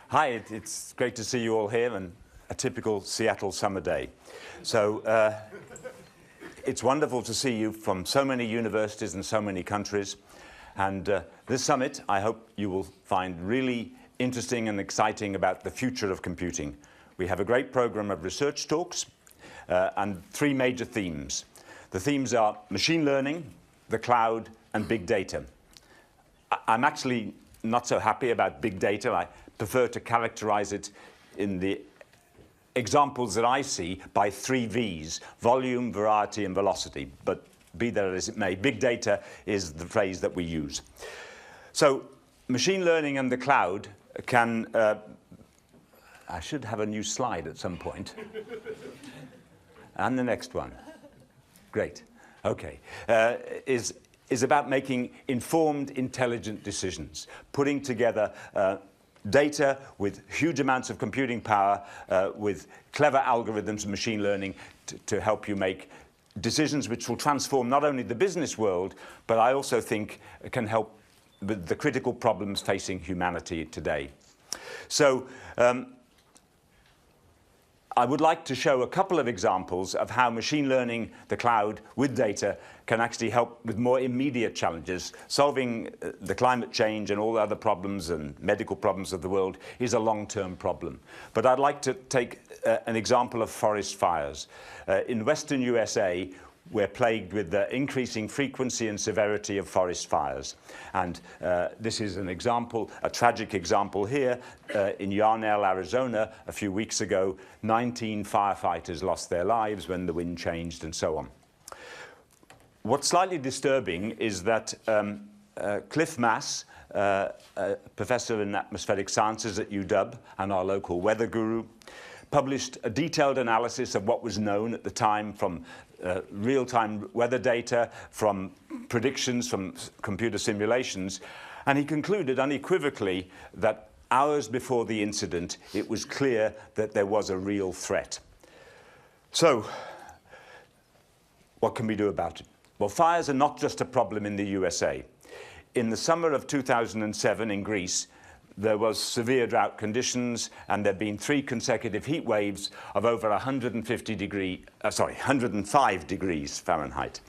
Hi, it's great to see you all here on a typical Seattle summer day. So it's wonderful to see you from so many universities and so many countries. And this summit, I hope you will find really interesting and exciting about the future of computing. We have a great program of research talks and three major themes. The themes are machine learning, the cloud, and big data. I'm actually not so happy about big data. I prefer to characterize it in the examples that I see by 3 V's: volume, variety, and velocity. But be that as it may, big data is the phrase that we use. So machine learning and the cloud can, I should have a new slide at some point. And the next one. Great. Okay. Is about making informed, intelligent decisions, putting together data with huge amounts of computing power, with clever algorithms and machine learning to help you make decisions which will transform not only the business world, but I also think can help with the critical problems facing humanity today. So I would like to show a couple of examples of how machine learning, the cloud, with data can actually help with more immediate challenges. Solving the climate change and all the other problems and medical problems of the world is a long-term problem. But I'd like to take an example of forest fires. In Western USA, we're plagued with the increasing frequency and severity of forest fires. And this is an example, a tragic example here. In Yarnell, Arizona, a few weeks ago, 19 firefighters lost their lives when the wind changed and so on. What's slightly disturbing is that Cliff Mass, a professor in atmospheric sciences at UW and our local weather guru, published a detailed analysis of what was known at the time from real-time weather data, from predictions, from computer simulations, and he concluded unequivocally that hours before the incident, it was clear that there was a real threat. So, what can we do about it? Well, fires are not just a problem in the USA. In the summer of 2007 in Greece, there was severe drought conditions, and there have been 3 consecutive heat waves of over 105 degrees Fahrenheit.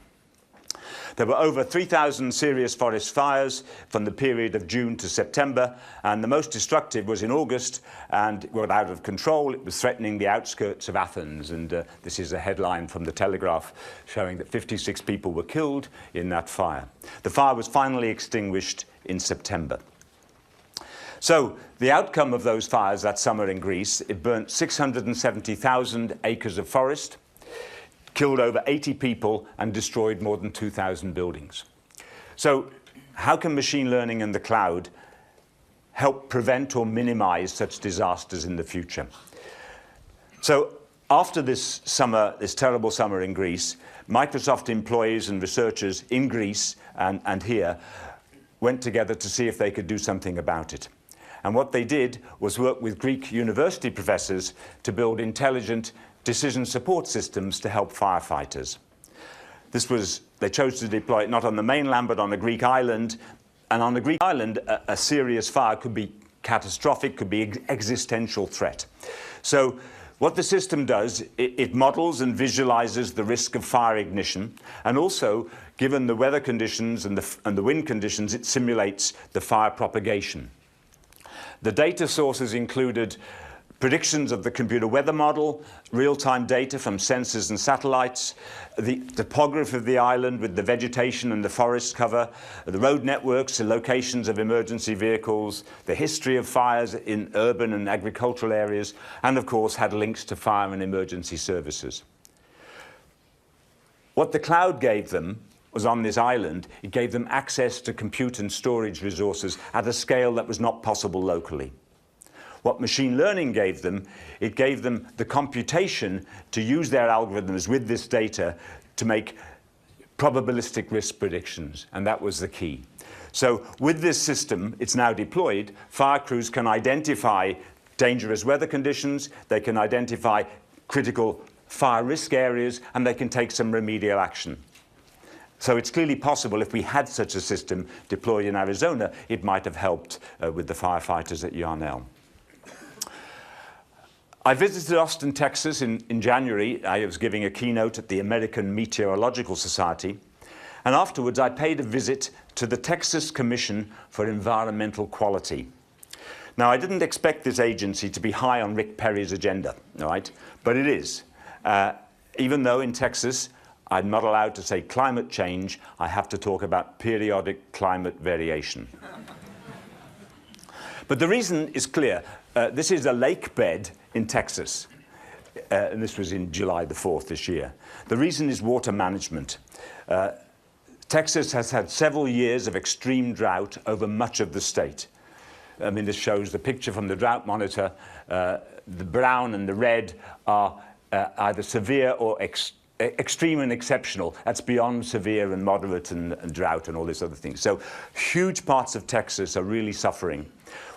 There were over 3,000 serious forest fires from the period of June to September, and the most destructive was in August and got out of control. It was threatening the outskirts of Athens, and this is a headline from the Telegraph showing that 56 people were killed in that fire. The fire was finally extinguished in September. So the outcome of those fires that summer in Greece, it burnt 670,000 acres of forest, killed over 80 people, and destroyed more than 2,000 buildings. So how can machine learning and the cloud help prevent or minimize such disasters in the future? So after this summer, this terrible summer in Greece, Microsoft employees and researchers in Greece and here went together to see if they could do something about it. And what they did was work with Greek university professors to build intelligent decision support systems to help firefighters. They chose to deploy it not on the mainland, but on a Greek island. And on a Greek island, a serious fire could be catastrophic, could be existential threat. So what the system does, it models and visualizes the risk of fire ignition, and also, given the weather conditions and the wind conditions, it simulates the fire propagation. The data sources included predictions of the computer weather model, real-time data from sensors and satellites, the topography of the island with the vegetation and the forest cover, the road networks, the locations of emergency vehicles, the history of fires in urban and agricultural areas, and of course had links to fire and emergency services. What the cloud gave them was on this island, it gave them access to compute and storage resources at a scale that was not possible locally. What machine learning gave them, it gave them the computation to use their algorithms with this data to make probabilistic risk predictions, and that was the key. So with this system, it's now deployed, fire crews can identify dangerous weather conditions, they can identify critical fire risk areas, and they can take some remedial action. So it's clearly possible if we had such a system deployed in Arizona, it might have helped with the firefighters at Yarnell. I visited Austin, Texas in January. I was giving a keynote at the American Meteorological Society. And afterwards, I paid a visit to the Texas Commission for Environmental Quality. Now, I didn't expect this agency to be high on Rick Perry's agenda, all right? But it is. Even though in Texas, I'm not allowed to say climate change, I have to talk about periodic climate variation. But the reason is clear. This is a lake bed in Texas. And this was in July the 4th this year. The reason is water management. Texas has had several years of extreme drought over much of the state. I mean, this shows the picture from the drought monitor. The brown and the red are either severe or extreme and exceptional. That's beyond severe and moderate and drought and all these other things. So huge parts of Texas are really suffering.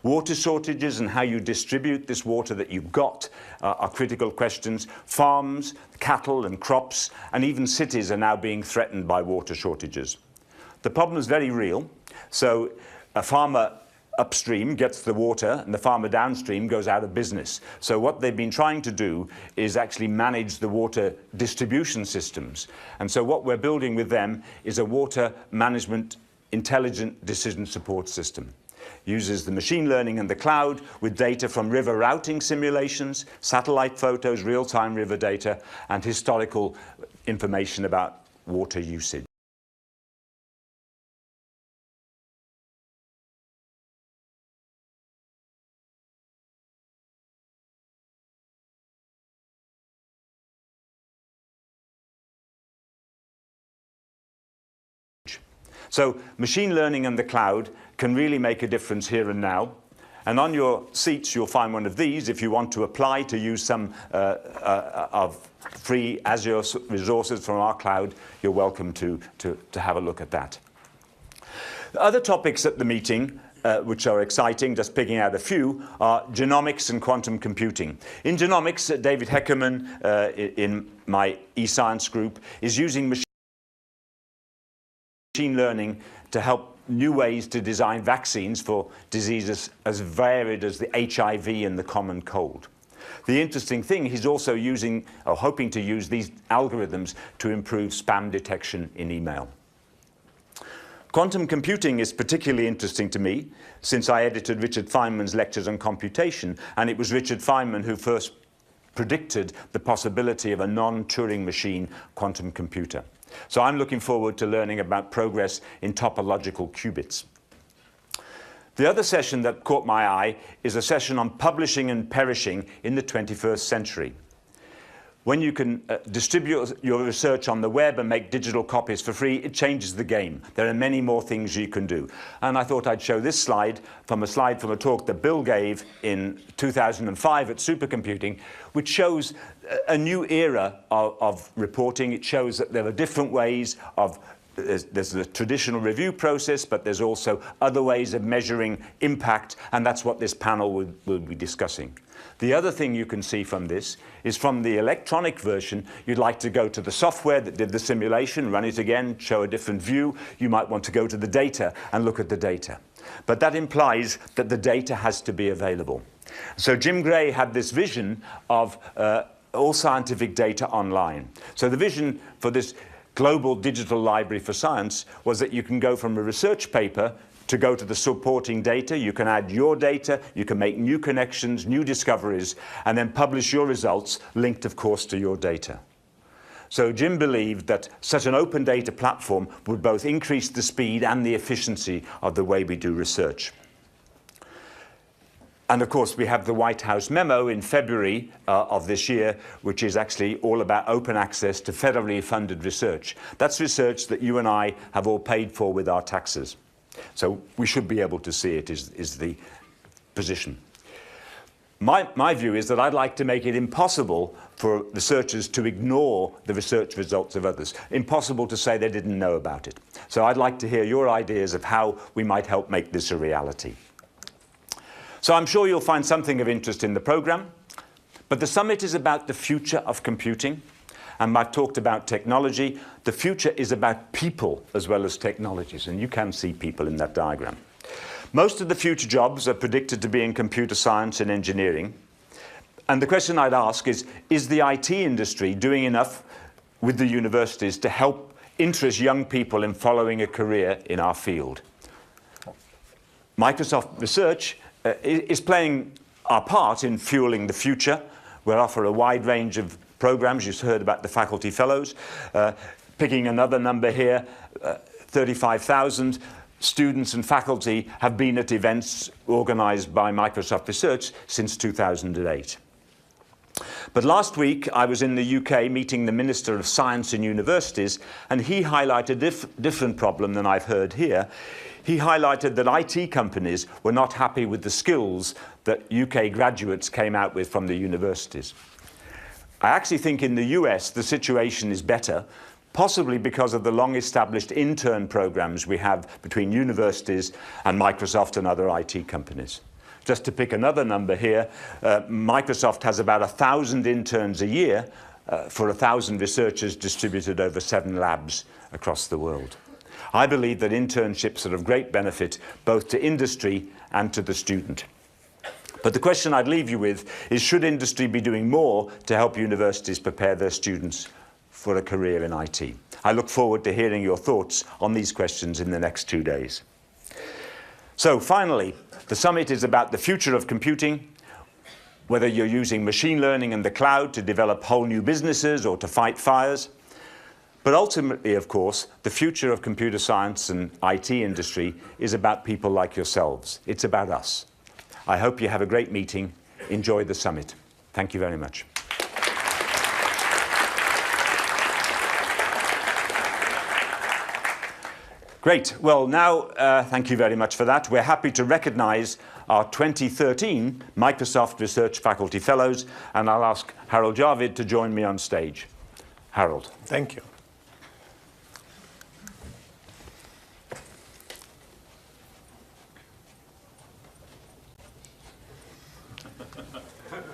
Water shortages and how you distribute this water that you've got are critical questions. Farms, cattle and crops, and even cities are now being threatened by water shortages. The problem is very real. So a farmer upstream gets the water and the farmer downstream goes out of business. So what they've been trying to do is actually manage the water distribution systems. And so what we're building with them is a water management intelligent decision support system. Uses the machine learning and the cloud with data from river routing simulations, satellite photos, real-time river data, and historical information about water usage. So machine learning and the cloud can really make a difference here and now. And on your seats, you'll find one of these. If you want to apply to use some of free Azure resources from our cloud, you're welcome to have a look at that. The other topics at the meeting, which are exciting, just picking out a few, are genomics and quantum computing. In genomics, David Heckerman in my eScience group is using machine learning to help new ways to design vaccines for diseases as varied as the HIV and the common cold. The interesting thing, he's also using, or hoping to use, these algorithms to improve spam detection in email. Quantum computing is particularly interesting to me, since I edited Richard Feynman's lectures on computation, and it was Richard Feynman who first predicted the possibility of a non-Turing machine quantum computer. So I'm looking forward to learning about progress in topological qubits. The other session that caught my eye is a session on publishing and perishing in the 21st century. When you can distribute your research on the web and make digital copies for free, it changes the game. There are many more things you can do. And I thought I'd show this slide from a talk that Bill gave in 2005 at Supercomputing, which shows a new era of reporting. It shows that there are different ways of there's the traditional review process, but there's also other ways of measuring impact, and that's what this panel will be discussing. The other thing you can see from this is from the electronic version, you'd like to go to the software that did the simulation, run it again, show a different view. You might want to go to the data and look at the data. But that implies that the data has to be available. So Jim Gray had this vision of all scientific data online. So the vision for this global digital library for science was that you can go from a research paper to go to the supporting data. You can add your data, you can make new connections, new discoveries, and then publish your results linked, of course, to your data. So Jim believed that such an open data platform would both increase the speed and the efficiency of the way we do research. And of course, we have the White House memo in February of this year, which is actually all about open access to federally funded research. That's research that you and I have all paid for with our taxes. So we should be able to see it, is the position. My view is that I'd like to make it impossible for researchers to ignore the research results of others. Impossible to say they didn't know about it. So I'd like to hear your ideas of how we might help make this a reality. So I'm sure you'll find something of interest in the program, but the summit is about the future of computing, and I've talked about technology. The future is about people as well as technologies, and you can see people in that diagram. Most of the future jobs are predicted to be in computer science and engineering, And the question I'd ask is the IT industry doing enough with the universities to help interest young people in following a career in our field? Microsoft Research is playing our part in fueling the future. We offer a wide range of programs. You've heard about the Faculty Fellows. Picking another number here, 35,000 students and faculty have been at events organized by Microsoft Research since 2008. But last week, I was in the UK meeting the Minister of Science and Universities, and he highlighted a different problem than I've heard here. He highlighted that IT companies were not happy with the skills that UK graduates came out with from the universities. I actually think in the US the situation is better, possibly because of the long-established intern programs we have between universities and Microsoft and other IT companies. Just to pick another number here, Microsoft has about 1,000 interns a year for 1,000 researchers distributed over 7 labs across the world. I believe that internships are of great benefit both to industry and to the student. But the question I'd leave you with is, should industry be doing more to help universities prepare their students for a career in IT? I look forward to hearing your thoughts on these questions in the next 2 days. So finally, the summit is about the future of computing, whether you're using machine learning and the cloud to develop whole new businesses or to fight fires. But ultimately, of course, the future of computer science and IT industry is about people like yourselves. It's about us. I hope you have a great meeting. Enjoy the summit. Thank you very much. Great. Well, now, thank you very much for that. We're happy to recognize our 2013 Microsoft Research Faculty Fellows, and I'll ask Harold Javid to join me on stage. Harold. Thank you.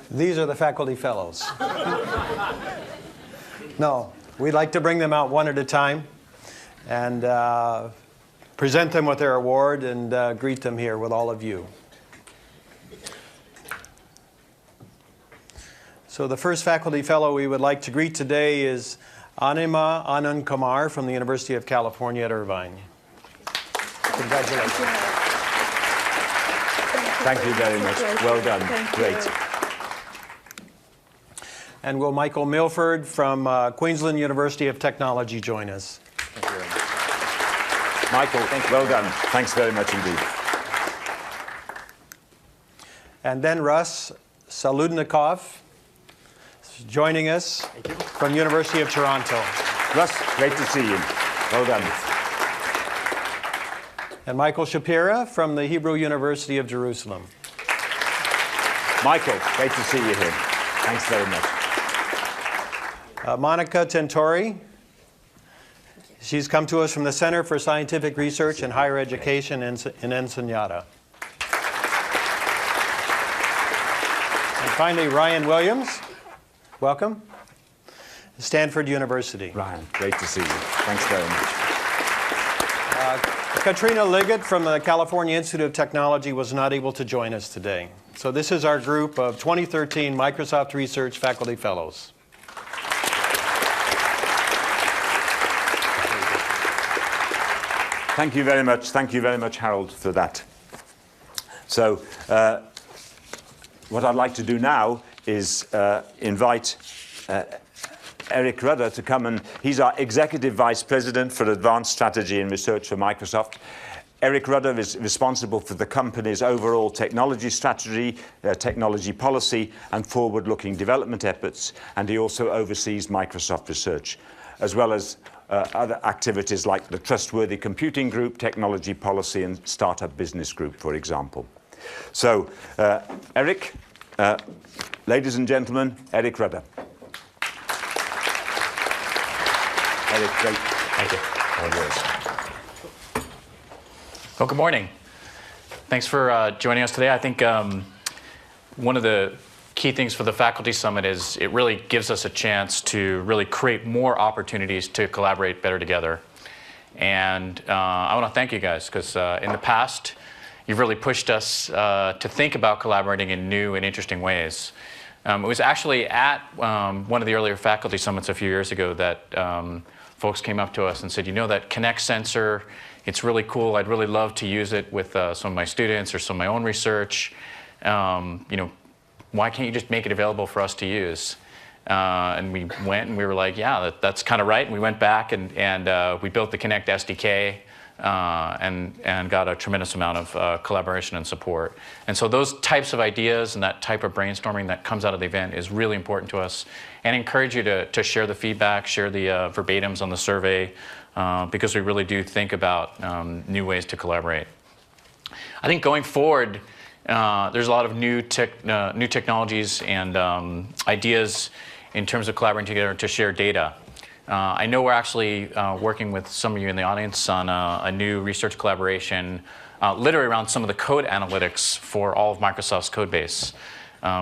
These are the Faculty Fellows. No, we'd like to bring them out one at a time and present them with their award and greet them here with all of you. So the first Faculty Fellow we would like to greet today is Anima Anand Kumar from the University of California at Irvine. Congratulations. Thank you very much. Well done. Great. And will Michael Milford from Queensland University of Technology join us? Thank you very much. Michael, well done. Thanks very much indeed. And then Russ Saludnikov joining us from University of Toronto. Russ, great to see you. Well done. And Michael Shapira from the Hebrew University of Jerusalem. Michael, great to see you here. Thanks very much. Monica Tentori. She's come to us from the Center for Scientific Research and Higher Education in Ensenada. And finally, Ryan Williams. Welcome. Stanford University. Ryan, great to see you. Thanks very much. Katrina Liggett from the California Institute of Technology was not able to join us today. So this is our group of 2013 Microsoft Research Faculty Fellows. Thank you very much. Thank you very much, Harold, for that. So what I'd like to do now is invite Eric Rudder to come, and he's our Executive Vice President for Advanced Strategy and Research for Microsoft. Eric Rudder is responsible for the company's overall technology strategy, technology policy, and forward-looking development efforts, and he also oversees Microsoft Research, as well as other activities like the Trustworthy Computing Group, Technology Policy, and Startup Business Group, for example. So, Eric, ladies and gentlemen, Eric Rudder. Eric, great. Thank you. Well, good morning. Thanks for joining us today. I think one of the key things for the Faculty Summit is it really gives us a chance to really create more opportunities to collaborate better together. And I want to thank you guys, because in the past, you've really pushed us to think about collaborating in new and interesting ways. It was actually at one of the earlier faculty summits a few years ago that folks came up to us and said, you know, that Kinect sensor, it's really cool. I'd really love to use it with some of my students or some of my own research. You know, why can't you just make it available for us to use? And we went and we were like, yeah, that's kind of right. And we went back and we built the Kinect SDK and got a tremendous amount of collaboration and support. And so those types of ideas and that type of brainstorming that comes out of the event is really important to us. And I encourage you to share the feedback, share the verbatims on the survey, because we really do think about new ways to collaborate. I think going forward, there's a lot of new technologies and ideas in terms of collaborating together to share data. I know we're actually working with some of you in the audience on a new research collaboration literally around some of the code analytics for all of Microsoft's code base.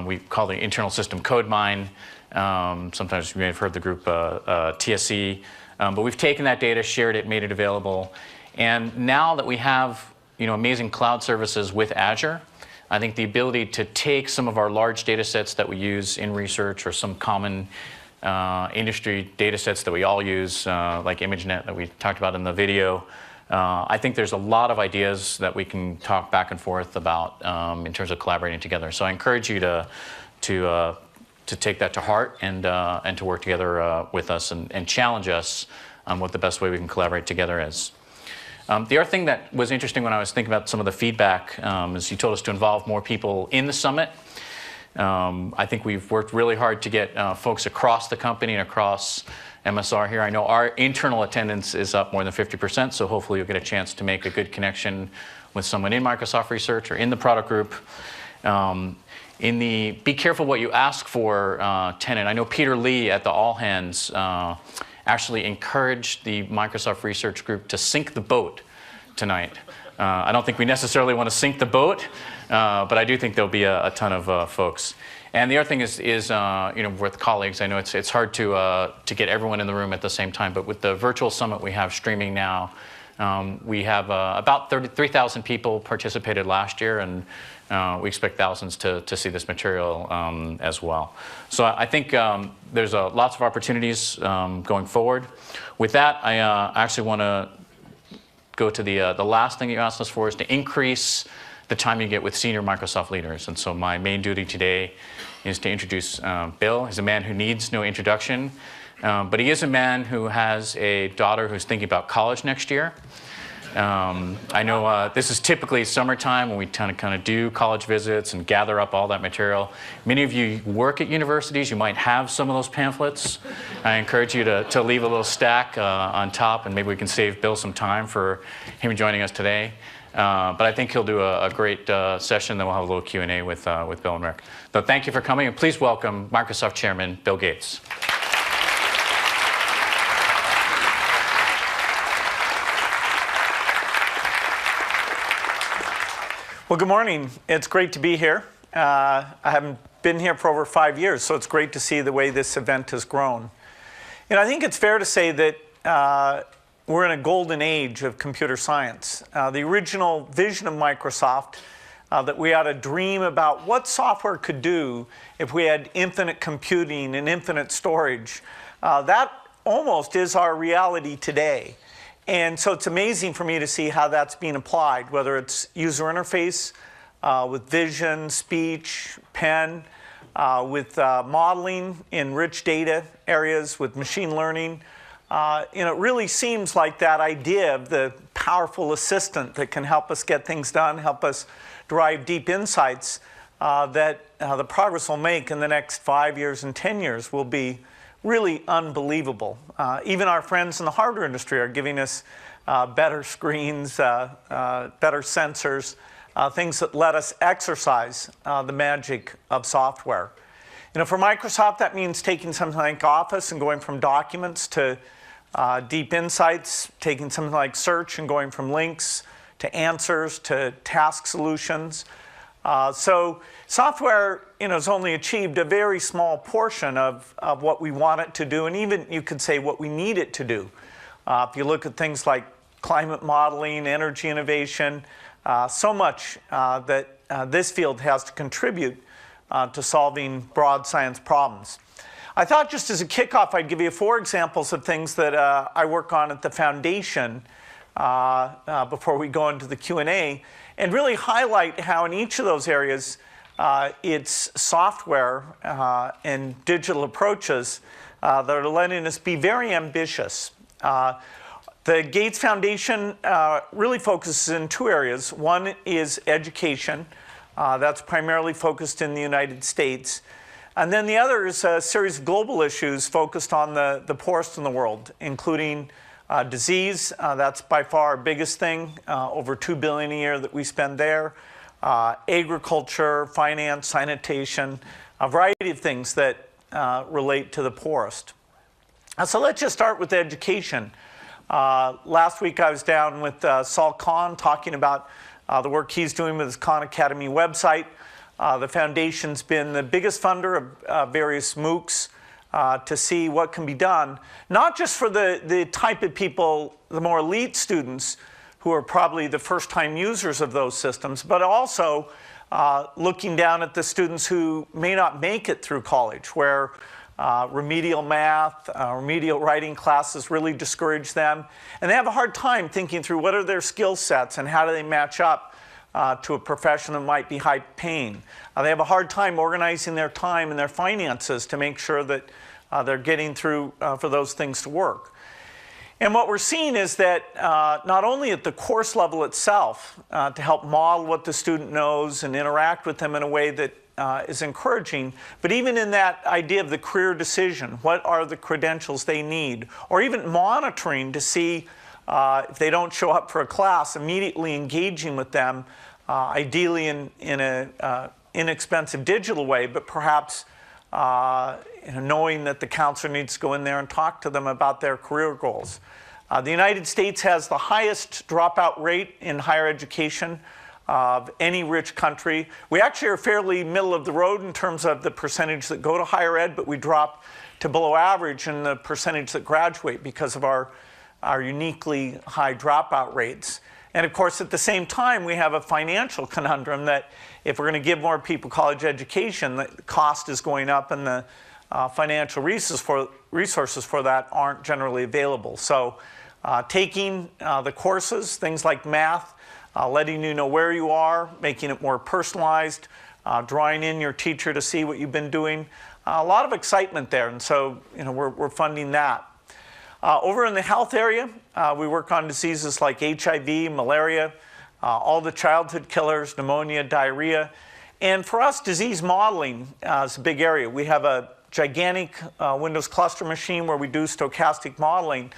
We call the internal system code mine. Sometimes you may have heard the group TSC. But we've taken that data, shared it, made it available. And now that we have amazing cloud services with Azure, I think the ability to take some of our large data sets that we use in research or some common industry data sets that we all use, like ImageNet that we talked about in the video, I think there's a lot of ideas that we can talk back and forth about in terms of collaborating together. So I encourage you to take that to heart and to work together with us and challenge us on what the best way we can collaborate together is. The other thing that was interesting when I was thinking about some of the feedback is you told us to involve more people in the summit. I think we've worked really hard to get folks across the company and across MSR here. I know our internal attendance is up more than 50%, so hopefully you'll get a chance to make a good connection with someone in Microsoft Research or in the product group. In the be careful what you ask for tenet, I know Peter Lee at the All Hands actually encouraged the Microsoft Research Group to sink the boat tonight. I don't think we necessarily want to sink the boat, but I do think there'll be a ton of folks. And the other thing is with colleagues, I know it's hard to get everyone in the room at the same time, but with the virtual summit we have streaming now, we have about 3,000 people participated last year, and we expect thousands to see this material as well. So I think there's lots of opportunities going forward. With that, I actually want to go to the last thing you asked us for, is to increase the time you get with senior Microsoft leaders. And so my main duty today is to introduce Bill. He's a man who needs no introduction, but he is a man who has a daughter who's thinking about college next year. I know this is typically summertime when we kind of do college visits and gather up all that material. Many of you work at universities. You might have some of those pamphlets. I encourage you to leave a little stack on top, and maybe we can save Bill some time for him joining us today. But I think he'll do a great session. Then we'll have a little Q&A with Bill and Rick. So thank you for coming, and please welcome Microsoft Chairman Bill Gates. Well, good morning. It's great to be here. I haven't been here for over 5 years, so it's great to see the way this event has grown. And I think it's fair to say that we're in a golden age of computer science. The original vision of Microsoft, that we ought to dream about what software could do if we had infinite computing and infinite storage, that almost is our reality today. And so it's amazing for me to see how that's being applied, whether it's user interface with vision, speech, pen, with modeling in rich data areas, with machine learning. It really seems like that idea of the powerful assistant that can help us get things done, help us derive deep insights, that the progress we'll make in the next 5 years and 10 years will be really unbelievable. Even our friends in the hardware industry are giving us better screens, better sensors, things that let us exercise the magic of software. For Microsoft, that means taking something like Office and going from documents to deep insights, taking something like search and going from links to answers to task solutions. So software has only achieved a very small portion of what we want it to do, and even you could say what we need it to do. If you look at things like climate modeling, energy innovation, so much that this field has to contribute to solving broad science problems. I thought just as a kickoff, I'd give you 4 examples of things that I work on at the foundation before we go into the Q&A, and really highlight how in each of those areas it's software and digital approaches that are letting us be very ambitious. The Gates Foundation really focuses in 2 areas. One is education. That's primarily focused in the United States. And then the other is a series of global issues focused on the poorest in the world, including disease. That's by far our biggest thing, over $2 billion a year that we spend there. Agriculture, finance, sanitation, a variety of things that relate to the poorest. So let's just start with education. Last week I was down with Saul Kahn talking about the work he's doing with his Khan Academy website. The foundation's been the biggest funder of various MOOCs to see what can be done, not just for the type of people, the more elite students who are probably the first-time users of those systems, but also looking down at the students who may not make it through college, where remedial math, remedial writing classes really discourage them. And they have a hard time thinking through what are their skill sets and how do they match up to a profession that might be high paying. They have a hard time organizing their time and their finances to make sure that they're getting through for those things to work. And what we're seeing is that not only at the course level itself, to help model what the student knows and interact with them in a way that is encouraging, but even in that idea of the career decision, what are the credentials they need, or even monitoring to see if they don't show up for a class, immediately engaging with them, ideally in an inexpensive digital way, but perhaps knowing that the counselor needs to go in there and talk to them about their career goals. The United States has the highest dropout rate in higher education of any rich country. We actually are fairly middle of the road in terms of the percentage that go to higher ed, but we drop to below average in the percentage that graduate because of our uniquely high dropout rates. And of course, at the same time, we have a financial conundrum that if we're going to give more people college education, the cost is going up and the financial resources for that aren't generally available. So taking the courses, things like math, letting you know where you are, making it more personalized, drawing in your teacher to see what you've been doing. A lot of excitement there, and so we're funding that. Over in the health area, we work on diseases like HIV, malaria, all the childhood killers, pneumonia, diarrhea. And for us, disease modeling is a big area. We have a gigantic Windows cluster machine where we do stochastic modeling.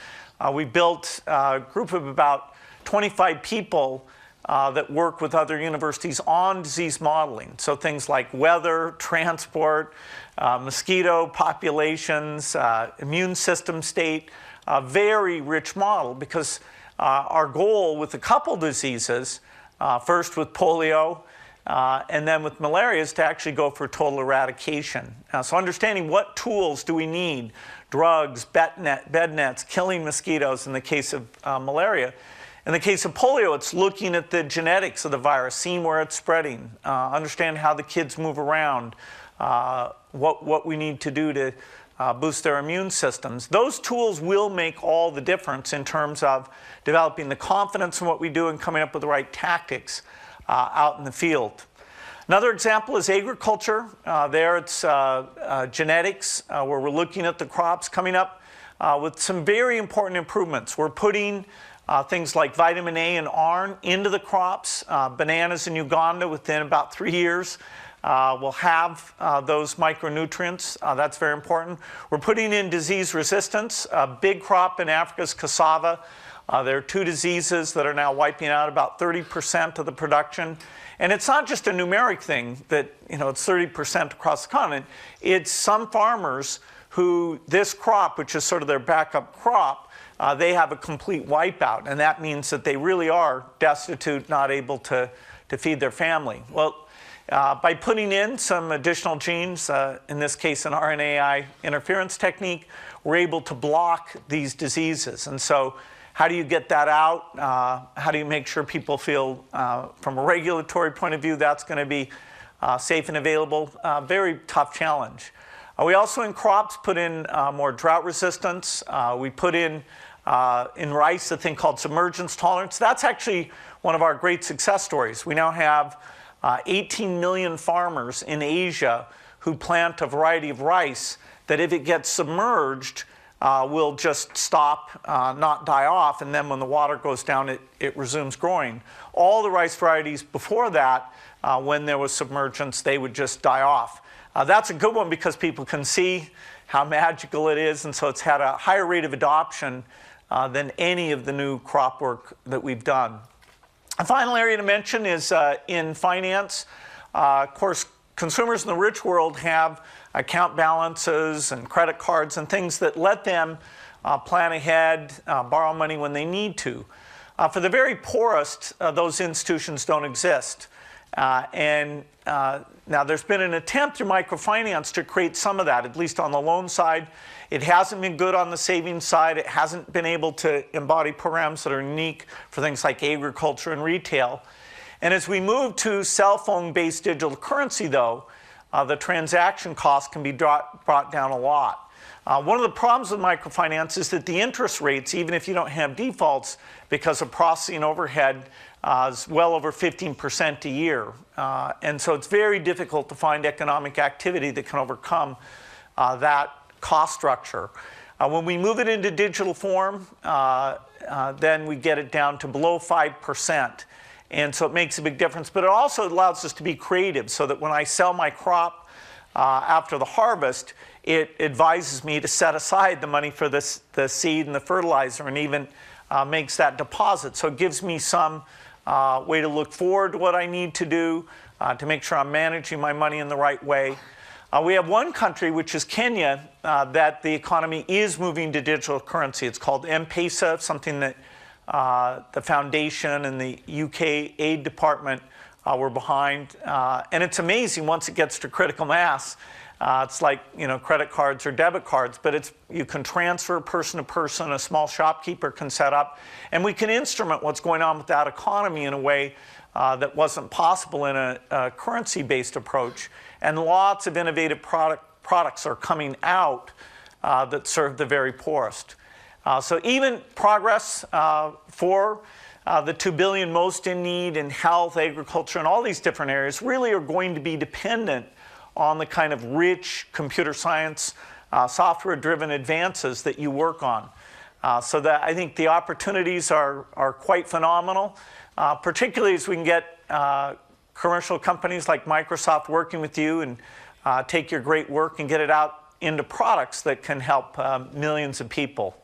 We built a group of about 25 people that work with other universities on disease modeling. So things like weather, transport, mosquito populations, immune system state, a very rich model because our goal with a couple diseases, first with polio and then with malaria, is to actually go for total eradication. So understanding what tools do we need, drugs, bed nets, killing mosquitoes in the case of malaria. In the case of polio, it's looking at the genetics of the virus, seeing where it's spreading, understand how the kids move around, what we need to do to boost their immune systems. Those tools will make all the difference in terms of developing the confidence in what we do and coming up with the right tactics out in the field. Another example is agriculture. There it's genetics, where we're looking at the crops coming up with some very important improvements. We're putting things like vitamin A and iron into the crops. Bananas in Uganda within about 3 years will have those micronutrients. That's very important. We're putting in disease resistance. A big crop in Africa is cassava. There are 2 diseases that are now wiping out about 30% of the production. And it's not just a numeric thing that it's 30% across the continent. It's some farmers who this crop, which is sort of their backup crop, they have a complete wipeout. And that means that they really are destitute, not able to feed their family. Well, by putting in some additional genes, in this case an RNAi interference technique, we're able to block these diseases. And so how do you get that out? How do you make sure people feel, from a regulatory point of view, that's going to be safe and available. Very tough challenge. We also in crops put in more drought resistance. We put in rice a thing called submergence tolerance. That's actually one of our great success stories. We now have 18 million farmers in Asia who plant a variety of rice that if it gets submerged will just stop, not die off, and then when the water goes down it resumes growing. All the rice varieties before that, when there was submergence, they would just die off. That's a good one because people can see how magical it is, and so it's had a higher rate of adoption than any of the new crop work that we've done. A final area to mention is in finance. Of course, consumers in the rich world have account balances and credit cards and things that let them plan ahead, borrow money when they need to. For the very poorest, those institutions don't exist. Now there's been an attempt through microfinance to create some of that, at least on the loan side. It hasn't been good on the savings side. It hasn't been able to embody programs that are unique for things like agriculture and retail. And as we move to cell phone-based digital currency, though, the transaction costs can be brought down a lot. One of the problems with microfinance is that the interest rates, even if you don't have defaults, because of processing overhead, is well over 15% a year. And so it's very difficult to find economic activity that can overcome that cost structure. When we move it into digital form, then we get it down to below 5%. And so it makes a big difference. But it also allows us to be creative so that when I sell my crop after the harvest, it advises me to set aside the money for the seed and the fertilizer and even makes that deposit. So it gives me some way to look forward to what I need to do to make sure I'm managing my money in the right way. We have one country, which is Kenya, that the economy is moving to digital currency. It's called M-Pesa, something that the foundation and the UK aid department were behind. And it's amazing once it gets to critical mass. It's like, credit cards or debit cards, but you can transfer person to person, a small shopkeeper can set up, and we can instrument what's going on with that economy in a way that wasn't possible in a currency-based approach. And lots of innovative products are coming out that serve the very poorest. So even progress for the 2 billion most in need in health, agriculture, and all these different areas really are going to be dependent on the kind of rich computer science, software-driven advances that you work on. So that I think the opportunities are quite phenomenal, particularly as we can get commercial companies like Microsoft working with you and take your great work and get it out into products that can help millions of people.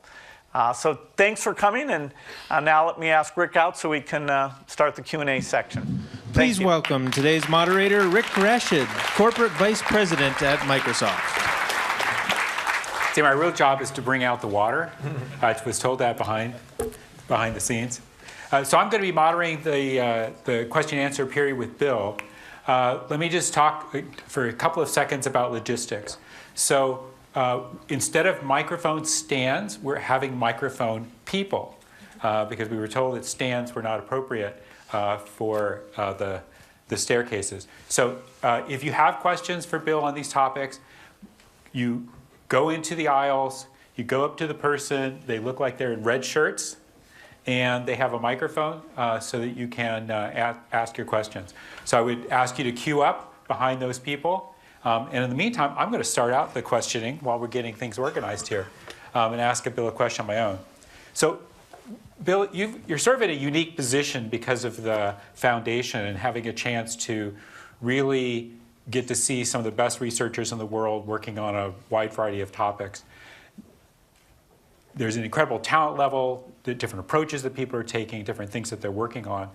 So thanks for coming, and now let me ask Rick out so we can start the Q&A section. Please welcome today's moderator, Rick Rashid, Corporate Vice President at Microsoft. See, my real job is to bring out the water. I was told that behind the scenes. So I'm going to be moderating the question and answer period with Bill. Let me just talk for a couple of seconds about logistics. So instead of microphone stands, we're having microphone people because we were told that stands were not appropriate for the staircases. So if you have questions for Bill on these topics, you go into the aisles, you go up to the person, they look like they're in red shirts, and they have a microphone so that you can ask your questions. So I would ask you to queue up behind those people. And in the meantime, I'm going to start out the questioning while we're getting things organized here and ask Bill a question on my own. So Bill, you're sort of in a unique position because of the foundation and having a chance to really get to see some of the best researchers in the world working on a wide variety of topics. There's an incredible talent level, the different approaches that people are taking, different things that they're working on.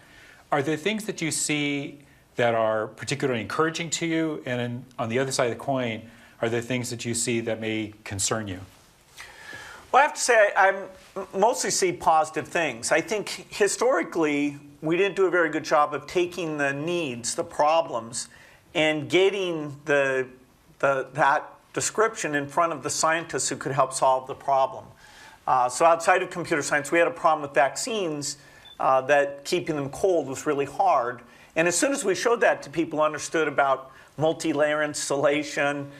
Are there things that you see that are particularly encouraging to you? And on the other side of the coin, are there things that you see that may concern you? Well, I have to say, I mostly see positive things. I think historically, we didn't do a very good job of taking the needs, the problems, and getting that description in front of the scientists who could help solve the problem. So outside of computer science, we had a problem with vaccines that keeping them cold was really hard. And as soon as we showed that to people, understood about multi-layer insulation,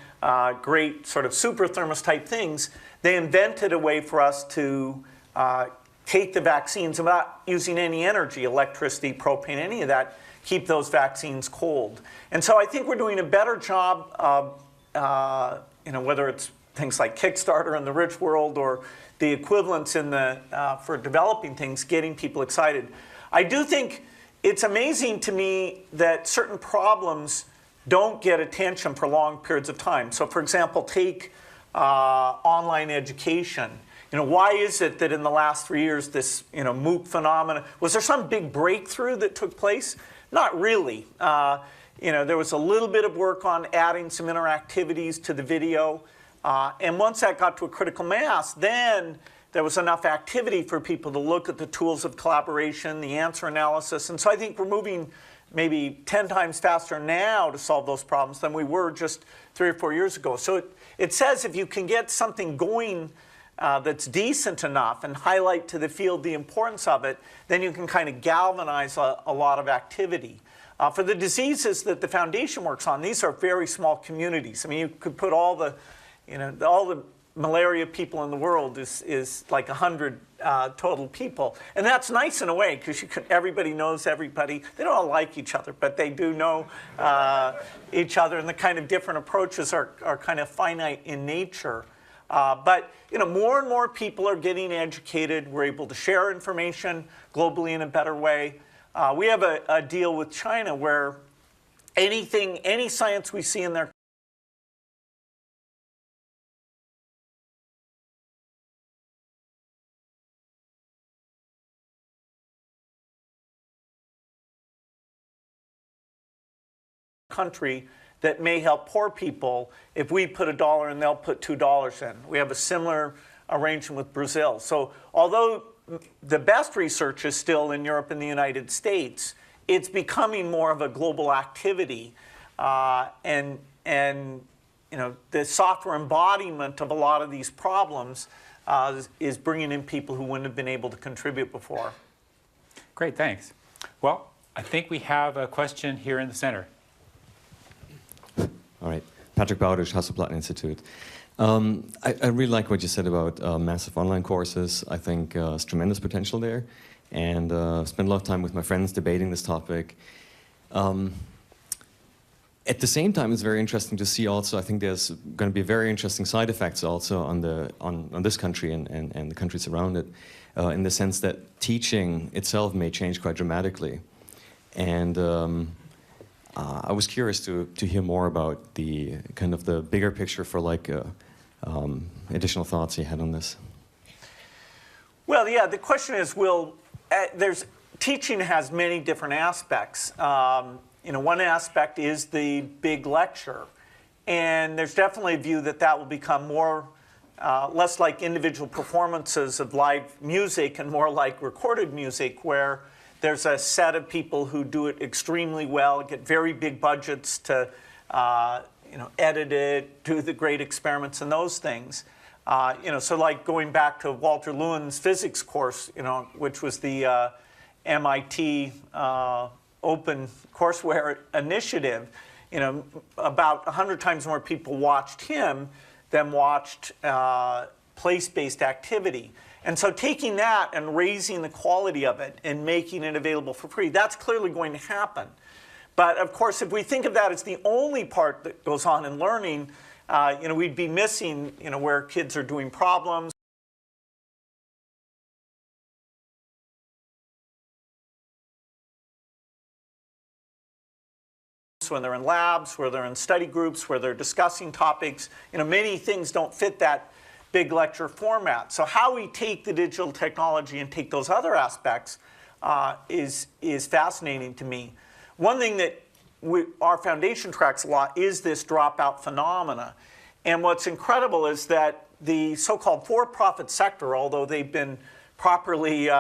great sort of super thermos type things, they invented a way for us to take the vaccines without using any energy, electricity, propane, any of that, keep those vaccines cold. And so I think we're doing a better job of, whether it's things like Kickstarter in the rich world or the equivalents in the, for developing things, getting people excited. I do think it's amazing to me that certain problems don't get attention for long periods of time. So for example, take online education. Why is it that in the last 3 years this MOOC phenomenon, was there some big breakthrough that took place? Not really. There was a little bit of work on adding some interactivities to the video. And once that got to a critical mass, then there was enough activity for people to look at the tools of collaboration, the answer analysis. And so I think we're moving maybe 10 times faster now to solve those problems than we were just 3 or 4 years ago. So it says if you can get something going that's decent enough and highlight to the field the importance of it, then you can kind of galvanize a lot of activity. For the diseases that the foundation works on, these are very small communities. I mean, you could put all the malaria people in the world is like 100 total people. And that's nice in a way, because everybody knows everybody. They don't all like each other, but they do know each other, and the kind of different approaches are kind of finite in nature. But more and more people are getting educated. We're able to share information globally in a better way. We have a deal with China where any science we see in their country that may help poor people, if we put $1 in, they'll put $2 in. We have a similar arrangement with Brazil. So although the best research is still in Europe and the United States, it's becoming more of a global activity. And the software embodiment of a lot of these problems is bringing in people who wouldn't have been able to contribute before. Great, thanks. Well, I think we have a question here in the center. All right, Patrick Bowdish, Hasselblad Institute. I really like what you said about massive online courses. I think there's tremendous potential there, and spent a lot of time with my friends debating this topic. At the same time, it's very interesting to see also, I think there's going to be very interesting side effects also on this country and the countries around it, in the sense that teaching itself may change quite dramatically. And I was curious to hear more about the kind of the bigger picture for like additional thoughts you had on this. Well, yeah, the question is, teaching has many different aspects. One aspect is the big lecture, and there's definitely a view that will become less like individual performances of live music and more like recorded music, where there's a set of people who do it extremely well, get very big budgets to edit it, do the great experiments and those things. So like going back to Walter Lewin's physics course, which was the MIT open courseware initiative, about 100 times more people watched him than watched place-based activity. And so taking that and raising the quality of it and making it available for free, that's clearly going to happen. But of course, if we think of that as the only part that goes on in learning, we'd be missing, where kids are doing problems. When they're in labs, where they're in study groups, where they're discussing topics, many things don't fit that big lecture format. So how we take the digital technology and take those other aspects is fascinating to me. One thing that our foundation tracks a lot is this dropout phenomena. And what's incredible is that the so-called for-profit sector, although they've been properly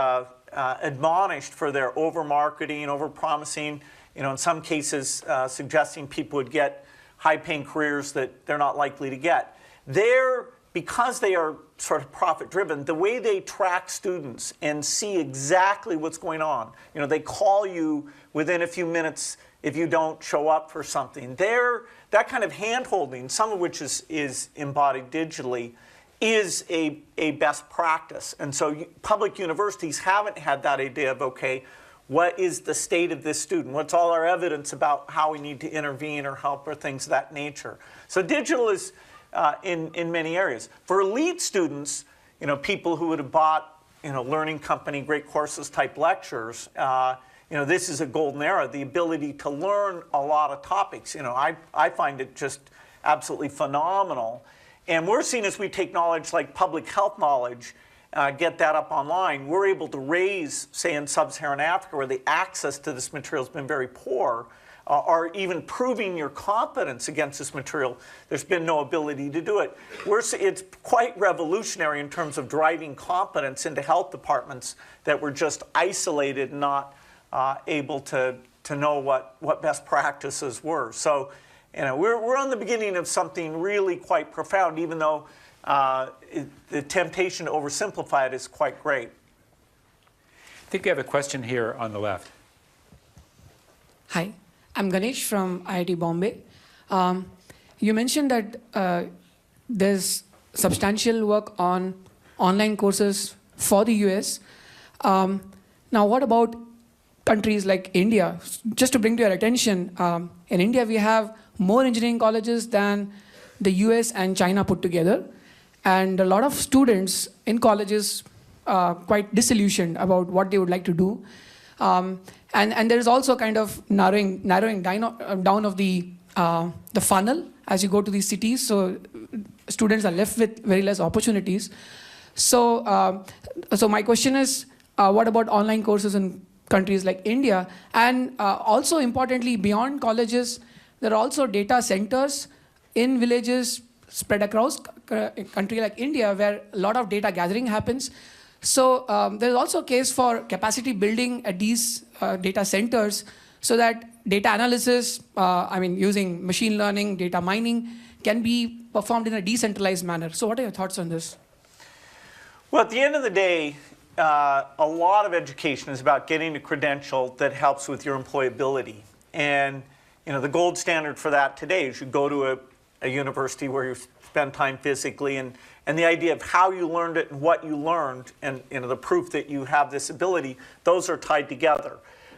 admonished for their over-marketing, over-promising, in some cases suggesting people would get high-paying careers that they're not likely to get, they're because they are sort of profit-driven, the way they track students and see exactly what's going on, they call you within a few minutes if you don't show up for something. That kind of hand-holding, some of which is embodied digitally, is a best practice. And so public universities haven't had that idea of, okay, what is the state of this student? What's all our evidence about how we need to intervene or help or things of that nature? So digital is in many areas. For elite students, people who would have bought, Learning Company, Great Courses type lectures, this is a golden era, the ability to learn a lot of topics. I find it just absolutely phenomenal. And we're seeing as we take knowledge like public health knowledge, get that up online, we're able to raise, say in sub-Saharan Africa, where the access to this material has been very poor, or even proving your competence against this material, there's been no ability to do it. It's quite revolutionary in terms of driving competence into health departments that were just isolated and not able to know what best practices were. So, we're on the beginning of something really quite profound, even though the temptation to oversimplify it is quite great. I think we have a question here on the left. Hi, I'm Ganesh from IIT Bombay. You mentioned that there's substantial work on online courses for the US. Now, what about countries like India? Just to bring to your attention, in India we have more engineering colleges than the US and China put together. And a lot of students in colleges are quite disillusioned about what they would like to do. And there is also kind of narrowing down of the funnel as you go to these cities. So students are left with very less opportunities. So, so my question is, what about online courses in countries like India? And also importantly, beyond colleges, there are also data centers in villages spread across a country like India where a lot of data gathering happens. So there's also a case for capacity building at these data centers so that data analysis, using machine learning, data mining, can be performed in a decentralized manner. So what are your thoughts on this? Well, at the end of the day, a lot of education is about getting a credential that helps with your employability. And the gold standard for that today is you go to a university where you spend time physically, and the idea of how you learned it and what you learned and the proof that you have this ability, those are tied together.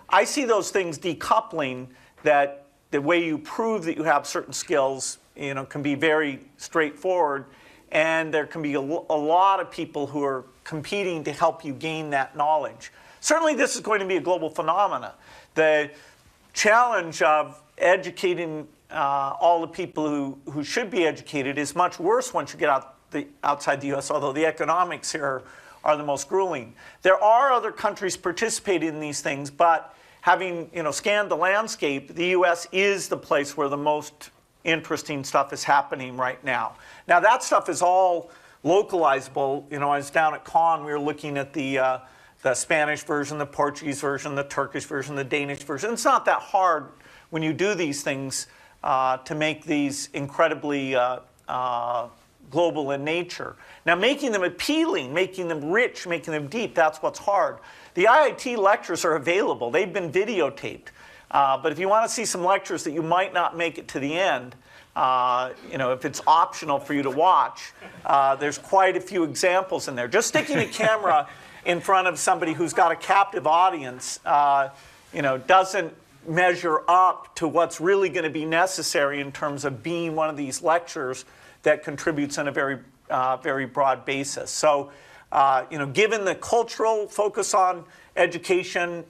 I see those things decoupling, that the way you prove that you have certain skills can be very straightforward, and there can be a lot of people who are competing to help you gain that knowledge. Certainly this is going to be a global phenomena. The challenge of educating all the people who should be educated is much worse once you get outside the U.S., although the economics here are the most grueling. There are other countries participating in these things, but having scanned the landscape, the U.S. is the place where the most interesting stuff is happening right now. Now that stuff is all localizable. I was down at Cannes, we were looking at the Spanish version, the Portuguese version, the Turkish version, the Danish version. It's not that hard when you do these things to make these incredibly global in nature. Now making them appealing, making them rich, making them deep, that's what's hard. The IIT lectures are available. They've been videotaped. But if you want to see some lectures that you might not make it to the end, if it's optional for you to watch, there's quite a few examples in there. Just sticking a camera in front of somebody who's got a captive audience, doesn't measure up to what's really going to be necessary in terms of being one of these lectures that contributes on a very, very broad basis. So, given the cultural focus on education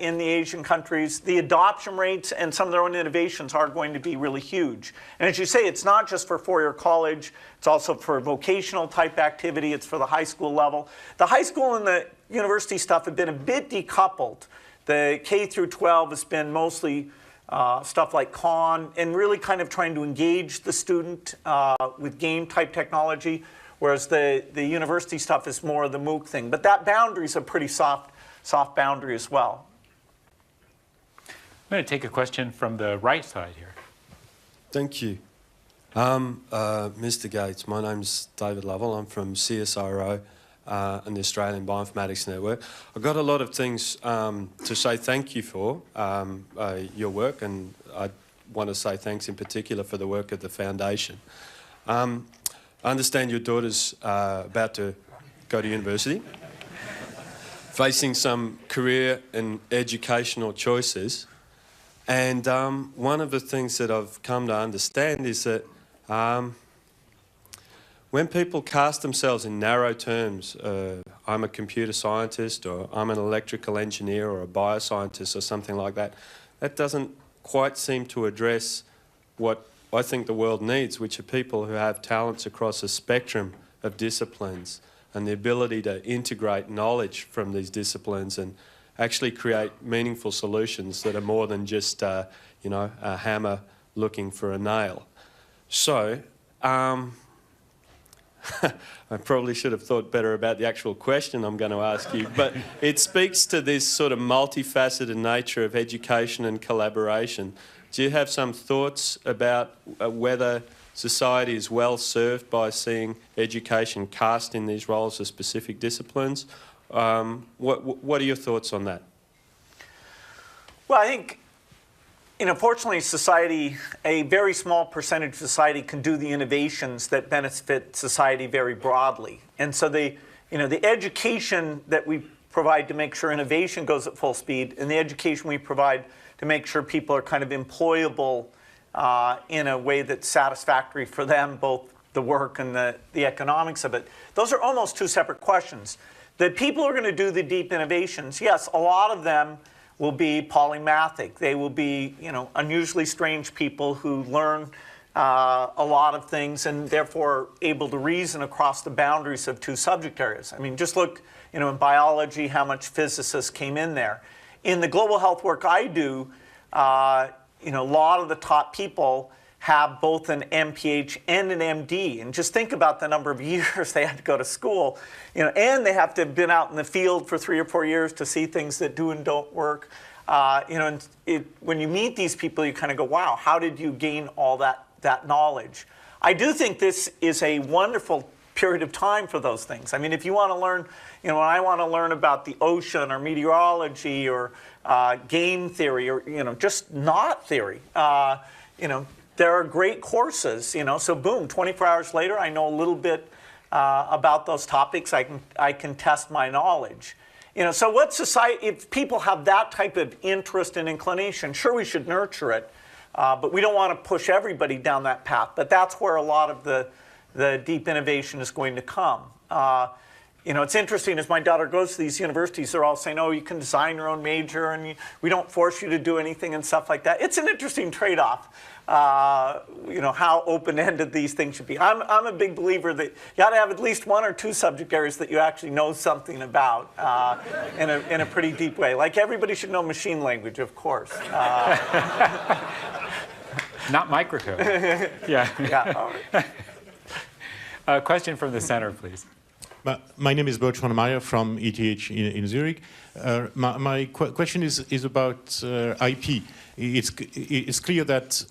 in the Asian countries, the adoption rates and some of their own innovations are going to be really huge. And as you say, it's not just for four-year college, it's also for vocational type activity, it's for the high school level. The high school and the university stuff have been a bit decoupled. The K through 12 has been mostly stuff like Khan and really kind of trying to engage the student with game type technology, whereas the university stuff is more of the MOOC thing. But that boundary is a pretty soft boundary as well. I'm going to take a question from the right side here. Thank you. Mr. Gates, my name's David Lovell. I'm from CSIRO and the Australian Bioinformatics Network. I've got a lot of things to say thank you for, your work, and I want to say thanks in particular for the work of the Foundation. I understand your daughter's about to go to university, facing some career and educational choices. And one of the things that I've come to understand is that when people cast themselves in narrow terms, I'm a computer scientist, or I'm an electrical engineer, or a bioscientist, or something like that, that doesn't quite seem to address what I think the world needs, which are people who have talents across a spectrum of disciplines and the ability to integrate knowledge from these disciplines and actually create meaningful solutions that are more than just, you know, a hammer looking for a nail. So, I probably should have thought better about the actual question I'm going to ask you, but it speaks to this sort of multifaceted nature of education and collaboration. Do you have some thoughts about whether society is well served by seeing education cast in these roles of specific disciplines? What are your thoughts on that? Well, I think, you know, fortunately, society, a very small percentage of society can do the innovations that benefit society very broadly. And so the education that we provide to make sure innovation goes at full speed, and the education we provide to make sure people are kind of employable in a way that's satisfactory for them, both the work and the economics of it, those are almost two separate questions. The people who are going to do the deep innovations, yes, a lot of them will be polymathic. They will be, you know, unusually strange people who learn a lot of things and therefore able to reason across the boundaries of two subject areas. I mean, just look, you know, in biology, how much physicists came in there. In the global health work I do, you know, a lot of the top people have both an MPH and an MD. And just think about the number of years they had to go to school, you know, and they have to have been out in the field for 3 or 4 years to see things that do and don't work. You know, and when you meet these people, you kind of go, wow, how did you gain all that knowledge? I do think this is a wonderful period of time for those things. I mean, if you want to learn, you know, when I want to learn about the ocean or meteorology or game theory or, you know, just knot theory, you know, there are great courses, you know, so boom, 24 hours later, I know a little bit about those topics. I can test my knowledge. You know, so what society, if people have that type of interest and inclination, sure, we should nurture it, but we don't want to push everybody down that path. But that's where a lot of the deep innovation is going to come. You know, it's interesting, as my daughter goes to these universities, they're all saying, oh, you can design your own major, and we don't force you to do anything and stuff like that. It's an interesting trade-off, you know, how open-ended these things should be. I'm a big believer that you got to have at least 1 or 2 subject areas that you actually know something about in a pretty deep way. Like everybody should know machine language, of course. Not microcode. Yeah. Yeah. All right. A question from the center, please. My name is Bertrand Meyer from ETH in Zurich. My question is about IP. It's clear that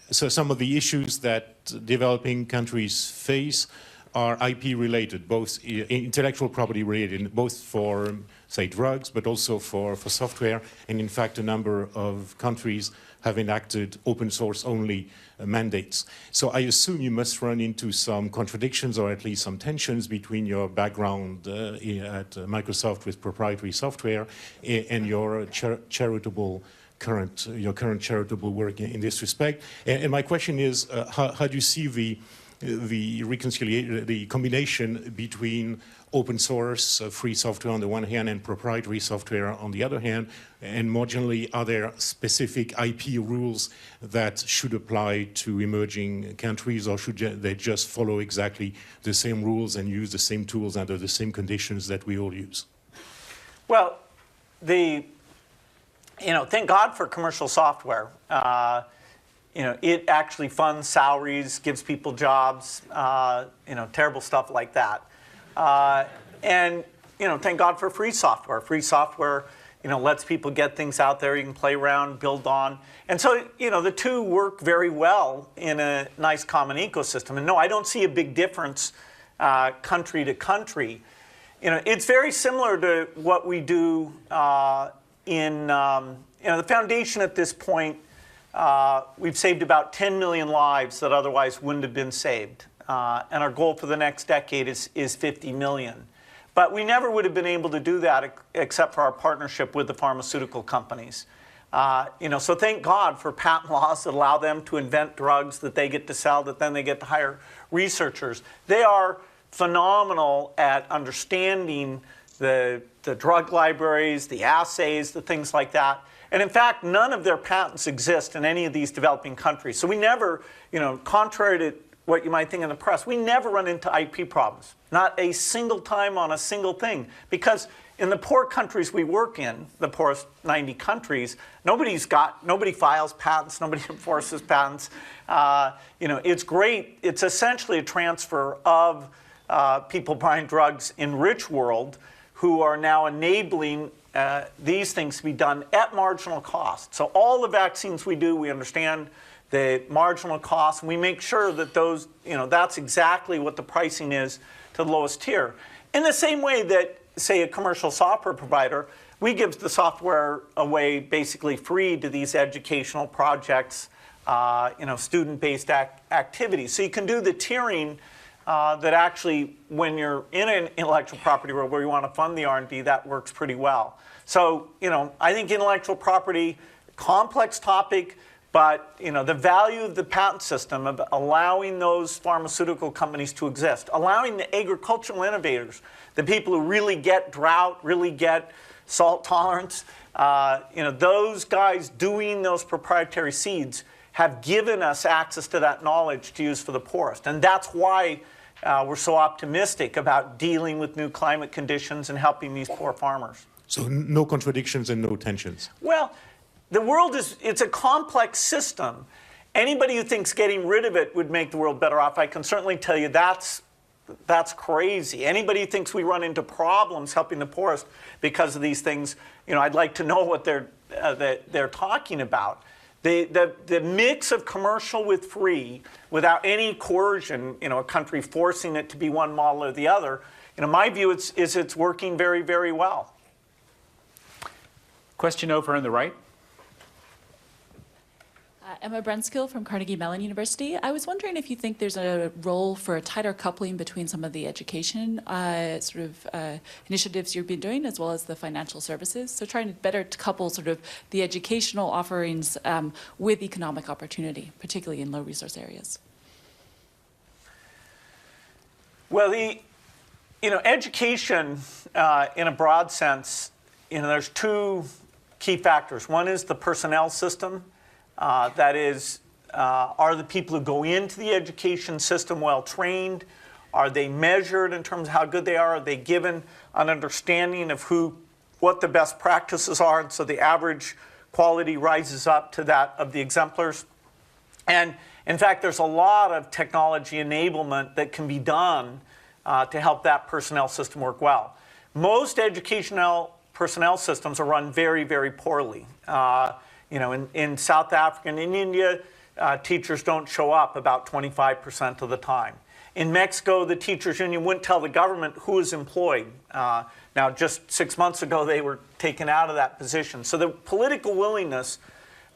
so some of the issues that developing countries face are IP related, both intellectual property related, both for, say, drugs, but also for software. And in fact, a number of countries have enacted open source only mandates. So I assume you must run into some contradictions or at least some tensions between your background at Microsoft with proprietary software and your current charitable work in this respect. And my question is, how do you see the combination between open source, free software on the one hand, and proprietary software on the other hand? And more generally, are there specific IP rules that should apply to emerging countries, or should they just follow exactly the same rules and use the same tools under the same conditions that we all use? Well, you know, thank God for commercial software. You know, it actually funds salaries, gives people jobs, you know, terrible stuff like that. And, you know, thank God for free software. Free software lets people get things out there. You can play around, build on. And so, the two work very well in a nice common ecosystem. And no, I don't see a big difference country to country. It's very similar to what we do in the foundation at this point. We've saved about 10 million lives that otherwise wouldn't have been saved. And our goal for the next decade is 50 million. But we never would have been able to do that except for our partnership with the pharmaceutical companies. So thank God for patent laws that allow them to invent drugs that they get to sell, that then they get to hire researchers. They are phenomenal at understanding the drug libraries, the assays, the things like that. And in fact, none of their patents exist in any of these developing countries. So we never, contrary to what you might think in the press, we never run into IP problems. Not a single time on a single thing. Because in the poor countries we work in, the poorest 90 countries, nobody files patents, nobody enforces patents. It's great. It's essentially a transfer of people buying drugs in rich world who are now enabling these things to be done at marginal cost. So all the vaccines we do, we understand the marginal cost, and we make sure that those, that's exactly what the pricing is to the lowest tier. In the same way that, say, a commercial software provider, we give the software away basically free to these educational projects, student-based activities. So you can do the tiering that actually, when you're in an intellectual property world where you want to fund the R&D, that works pretty well. So, I think intellectual property, complex topic, but the value of the patent system of allowing those pharmaceutical companies to exist, allowing the agricultural innovators, the people who really get drought, really get salt tolerance, those guys doing those proprietary seeds have given us access to that knowledge to use for the poorest. And that's why we're so optimistic about dealing with new climate conditions and helping these poor farmers. So no contradictions and no tensions? Well, the world it's a complex system. Anybody who thinks getting rid of it would make the world better off, I can certainly tell you that's crazy. Anybody who thinks we run into problems helping the poorest because of these things, I'd like to know what they're talking about. The mix of commercial with free, without any coercion, a country forcing it to be one model or the other, my view is it's working very, very well. Question over on the right. Emma Brunskill from Carnegie Mellon University. I was wondering if you think there's a role for a tighter coupling between some of the education initiatives you've been doing as well as the financial services. So trying to better couple sort of the educational offerings with economic opportunity, particularly in low resource areas. Well, education in a broad sense, there's two key factors. One is the personnel system. That is, are the people who go into the education system well trained? Are they measured in terms of how good they are? Are they given an understanding of what the best practices are? And so the average quality rises up to that of the exemplars. And in fact, there's a lot of technology enablement that can be done to help that personnel system work well. Most educational personnel systems are run very, very poorly. In South Africa and in India, teachers don't show up about 25% of the time. In Mexico, the teachers union wouldn't tell the government who is employed. Now, just 6 months ago, they were taken out of that position. So the political willingness,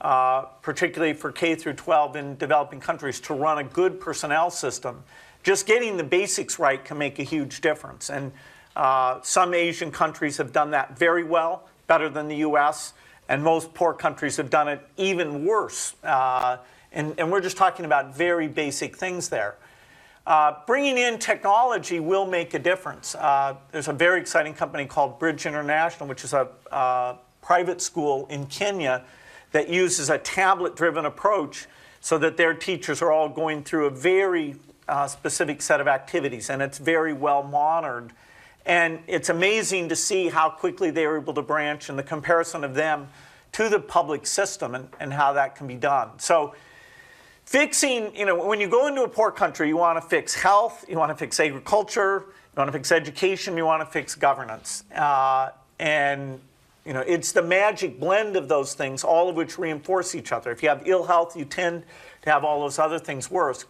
particularly for K through 12 in developing countries, to run a good personnel system, just getting the basics right can make a huge difference. And some Asian countries have done that very well, better than the US. And most poor countries have done it even worse. And we're just talking about very basic things there. Bringing in technology will make a difference. There's a very exciting company called Bridge International, which is a private school in Kenya that uses a tablet-driven approach so that their teachers are all going through a very specific set of activities, and it's very well monitored. And it's amazing to see how quickly they are able to branch in the comparison of them to the public system and how that can be done. So fixing, when you go into a poor country, you want to fix health, you want to fix agriculture, you want to fix education, you want to fix governance. And You know, it's the magic blend of those things, all of which reinforce each other. If you have ill health, you tend to have all those other things worse.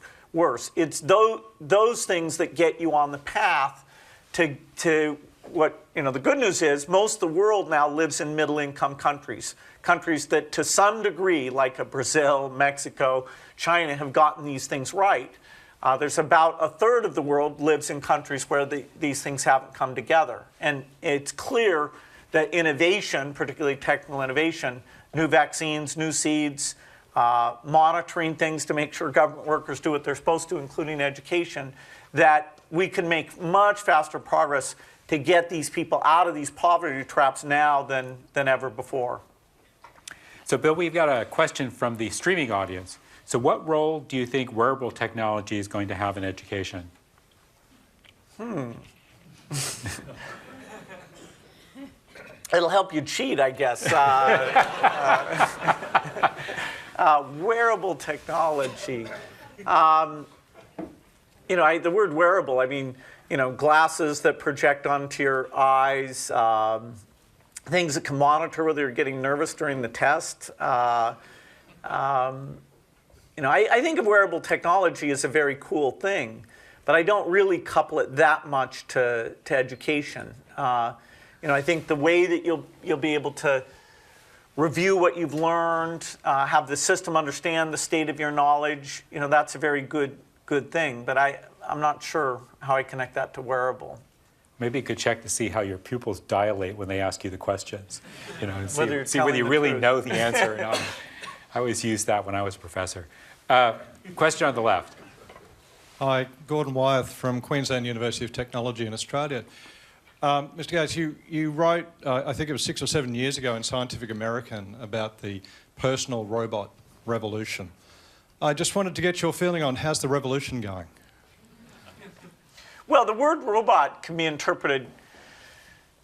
It's those things that get you on the path to what, you know, the good news is most of the world now lives in middle-income countries. Countries that to some degree, like Brazil, Mexico, China, have gotten these things right. There's about a third of the world lives in countries where these things haven't come together. And it's clear that innovation, particularly technical innovation, new vaccines, new seeds, monitoring things to make sure government workers do what they're supposed to, including education, that we can make much faster progress to get these people out of these poverty traps now than ever before. So Bill, we've got a question from the streaming audience. So what role do you think wearable technology is going to have in education? It'll help you cheat, I guess. Wearable technology. You know, the word wearable, I mean, you know, glasses that project onto your eyes, things that can monitor whether you're getting nervous during the test. You know, I think of wearable technology as a very cool thing, but I don't really couple it that much to education. You know, I think the way that you'll be able to review what you've learned, have the system understand the state of your knowledge, you know, that's a very good thing. But I'm not sure how I connect that to wearable. Maybe you could check to see how your pupils dilate when they ask you the questions, you know, and see Whether whether you the really truth. know the answer or not. I always used that when I was a professor. Question on the left. Hi, Gordon Wyeth from Queensland University of Technology in Australia. Mr. Gates, you wrote, I think it was 6 or 7 years ago in Scientific American about the personal robot revolution. I just wanted to get your feeling on how's the revolution going? Well, the word robot can be interpreted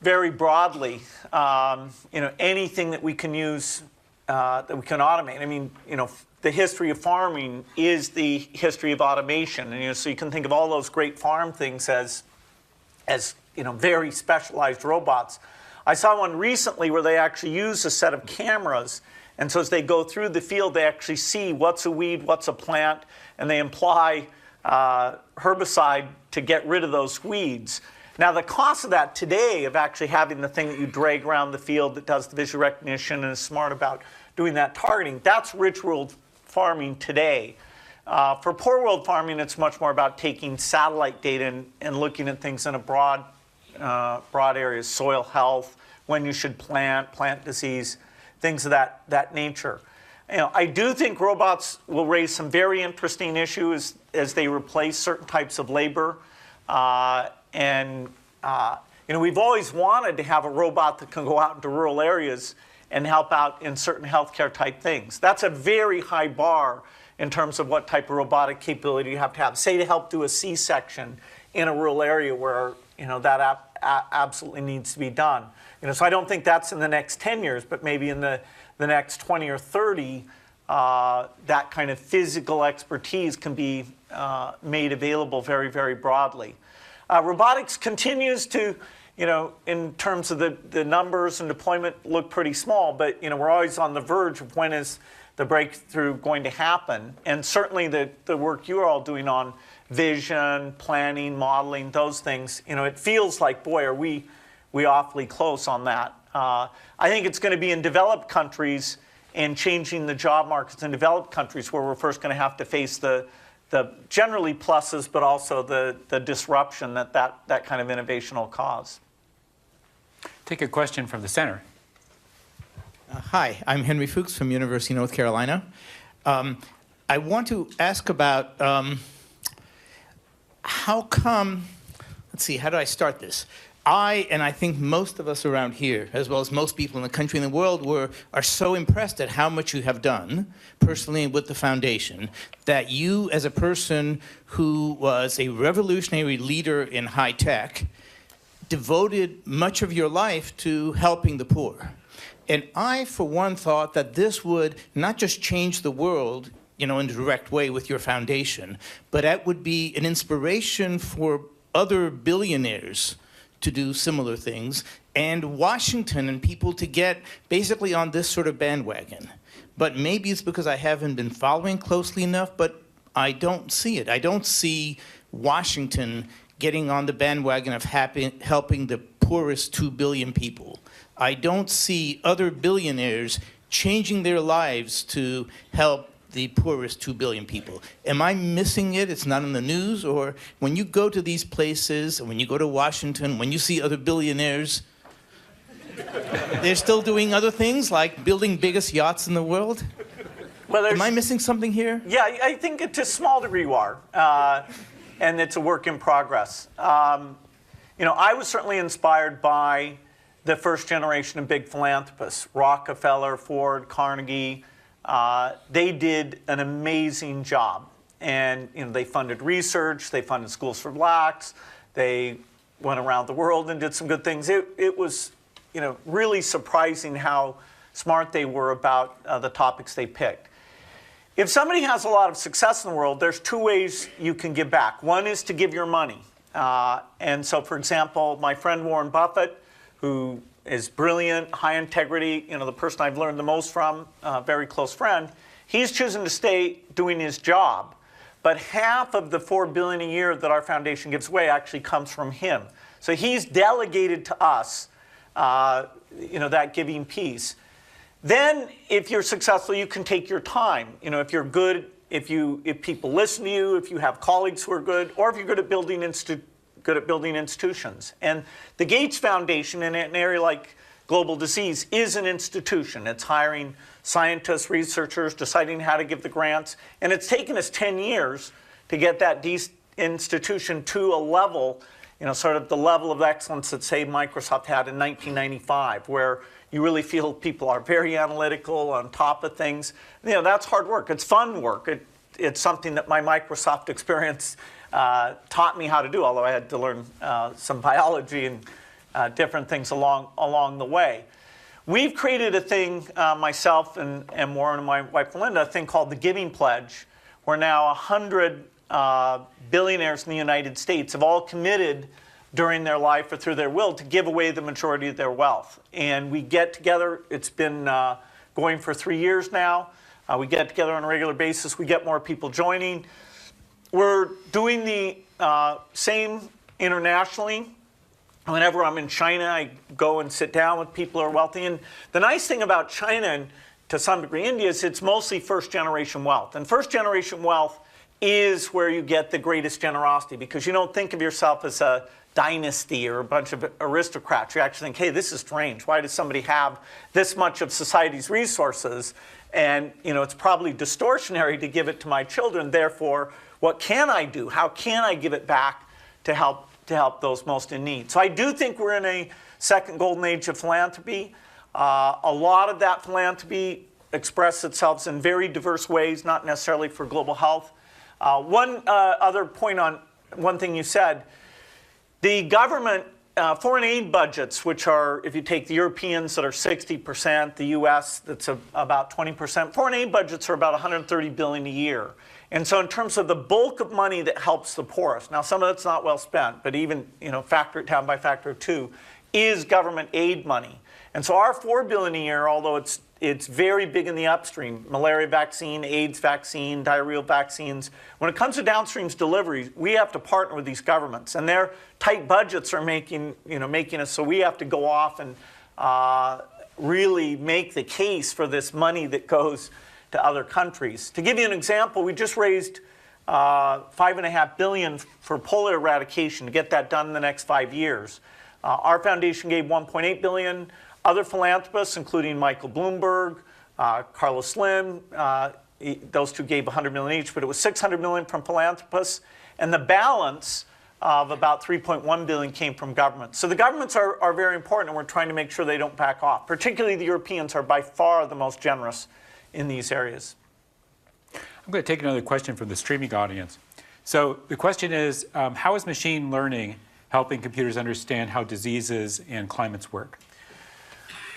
very broadly. You know, anything that we can use, that we can automate. I mean, you know, the history of farming is the history of automation, and you know, so you can think of all those great farm things as you know, very specialized robots. I saw one recently where they actually use a set of cameras, and so as they go through the field, they actually see what's a weed, what's a plant, and they apply herbicide to get rid of those weeds. Now, the cost of that today, of actually having the thing that you drag around the field that does the visual recognition and is smart about doing that targeting, that's rich world farming today. For poor world farming, it's much more about taking satellite data and looking at things in a broad areas, soil health, when you should plant disease, things of that nature. You know, I do think robots will raise some very interesting issues as they replace certain types of labor. You know, we've always wanted to have a robot that can go out into rural areas and help out in certain healthcare type things. That's a very high bar in terms of what type of robotic capability you have to have. Say to help do a C-section in a rural area where, you know, that absolutely needs to be done. You know, so I don't think that's in the next 10 years, but maybe in the next 20 or 30, that kind of physical expertise can be made available very, very broadly. Robotics continues to, you know, in terms of the numbers and deployment, look pretty small, but, you know, we're always on the verge of when is the breakthrough going to happen. And certainly the work you're all doing on vision, planning, modeling, those things, you know, it feels like, boy, are we awfully close on that. I think it's going to be in developed countries and changing the job markets in developed countries where we're first going to have to face the generally pluses, but also the disruption that kind of innovation will cause. Take a question from the center. Hi, I'm Henry Fuchs from University of North Carolina. I want to ask about how come, let's see, how do I start this? I think most of us around here, as well as most people in the country and the world, are so impressed at how much you have done, personally with the foundation, that you, as a person who was a revolutionary leader in high tech, devoted much of your life to helping the poor. And I, for one, thought that this would not just change the world, you know, in a direct way with your foundation, but that would be an inspiration for other billionaires to do similar things, and Washington and people to get basically on this sort of bandwagon. But maybe it's because I haven't been following closely enough, but I don't see it. I don't see Washington getting on the bandwagon of helping the poorest 2 billion people. I don't see other billionaires changing their lives to help the poorest 2 billion people. Am I missing it? It's not in the news? Or when you go to these places, when you go to Washington, when you see other billionaires, they're still doing other things like building biggest yachts in the world? Well, am I missing something here? Yeah, I think to a small degree you are. And it's a work in progress. You know, I was certainly inspired by the first generation of big philanthropists, Rockefeller, Ford, Carnegie. They did an amazing job. And, you know, they funded research, they funded schools for blacks, they went around the world and did some good things. It was, you know, really surprising how smart they were about the topics they picked. If somebody has a lot of success in the world, there's 2 ways you can give back. One is to give your money. And so, for example, my friend Warren Buffett, who is brilliant, high integrity, you know, the person I've learned the most from, very close friend, he's choosing to stay doing his job. But half of the $4 billion a year that our foundation gives away actually comes from him. So he's delegated to us, you know, that giving piece. Then, if you're successful, you can take your time. You know, if you're good, if people listen to you, if you have colleagues who are good, or if you're good at building institutions. And the Gates Foundation, in an area like global disease, is an institution. It's hiring scientists, researchers, deciding how to give the grants. And it's taken us 10 years to get that institution to a level, you know, sort of the level of excellence that, say, Microsoft had in 1995, where you really feel people are very analytical, on top of things. You know, that's hard work. It's fun work. It's something that my Microsoft experience taught me how to do, although I had to learn some biology and different things along the way. We've created a thing, myself and Warren and my wife Linda, a thing called the Giving Pledge, where now 100 billionaires in the United States have all committed during their life or through their will to give away the majority of their wealth. And we get together. It's been going for 3 years now. We get together on a regular basis. We get more people joining. We're doing the same internationally. Whenever I'm in China, I go and sit down with people who are wealthy. And the nice thing about China, and to some degree India, is it's mostly first-generation wealth. And first-generation wealth is where you get the greatest generosity, because you don't think of yourself as a dynasty or a bunch of aristocrats. You actually think, hey, this is strange. Why does somebody have this much of society's resources? And, you know, it's probably distortionary to give it to my children. Therefore, what can I do? How can I give it back to help those most in need? So I do think we're in a second golden age of philanthropy. A lot of that philanthropy expresses itself in very diverse ways, not necessarily for global health. One other point on one thing you said, the government foreign aid budgets, which are, if you take the Europeans that are 60%, the US that's about 20%, foreign aid budgets are about $130 billion a year. And so in terms of the bulk of money that helps the poorest, now some of it's not well spent, but even, you know, factor it down by factor of 2, is government aid money. And so our $4 billion a year, although it's very big in the upstream, malaria vaccine, AIDS vaccine, diarrheal vaccines, when it comes to downstream deliveries, we have to partner with these governments. And their tight budgets are making us so we have to go off and really make the case for this money that goes to other countries. To give you an example, we just raised $5.5 billion for polio eradication to get that done in the next 5 years. Our foundation gave $1.8 billion. Other philanthropists, including Michael Bloomberg, Carlos Slim, those two gave $100 million each, but it was $600 million from philanthropists, and the balance of about $3.1 billion came from governments. So the governments are very important, and we're trying to make sure they don't back off. Particularly the Europeans are by far the most generous in these areas. I'm going to take another question from the streaming audience. So the question is, how is machine learning helping computers understand how diseases and climates work?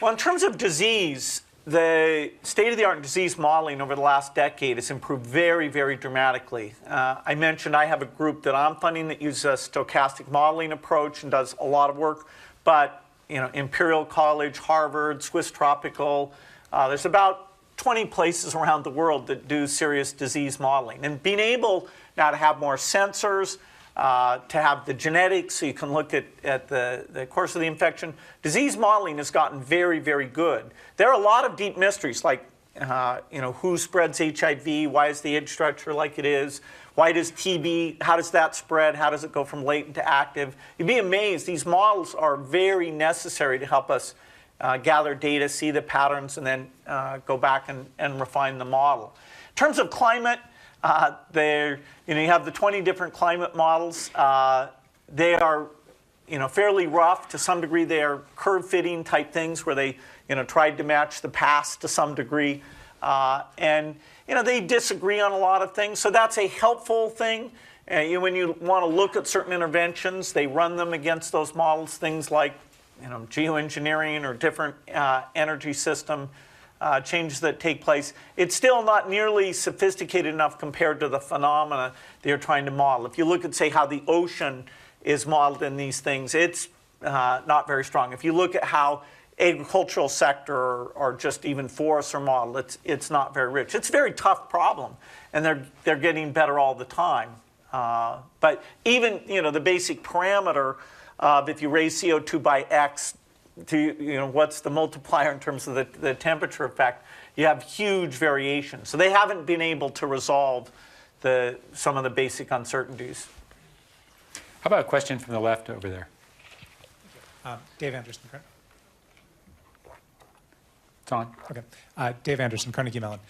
Well, in terms of disease, the state-of-the-art in disease modeling over the last decade has improved very, very dramatically. I mentioned I have a group that I'm funding that uses a stochastic modeling approach and does a lot of work. But Imperial College, Harvard, Swiss Tropical. There's about 20 places around the world that do serious disease modeling. And being able now to have more sensors, to have the genetics so you can look at the course of the infection, disease modeling has gotten very, very good. There are a lot of deep mysteries like who spreads HIV, why is the age structure like it is, why does TB, how does that spread, how does it go from latent to active? You'd be amazed. These models are very necessary to help us gather data, see the patterns, and then go back and refine the model. In terms of climate, you have the 20 different climate models. They are fairly rough. To some degree, they are curve-fitting type things where they tried to match the past to some degree. And they disagree on a lot of things. So that's a helpful thing. When you want to look at certain interventions, they run them against those models, things like geoengineering or different energy system changes that take place. It's still not nearly sophisticated enough compared to the phenomena they're trying to model. If you look at, say, how the ocean is modeled in these things, it's not very strong. If you look at how agricultural sector or just even forests are modeled, it's not very rich. It's a very tough problem, and they're getting better all the time. But even the basic parameter of if you raise CO2 by X, what's the multiplier in terms of the temperature effect, you have huge variations. So they haven't been able to resolve some of the basic uncertainties. How about a question from the left over there? Dave Anderson, correct? It's on. Okay. Dave Anderson, Carnegie Mellon.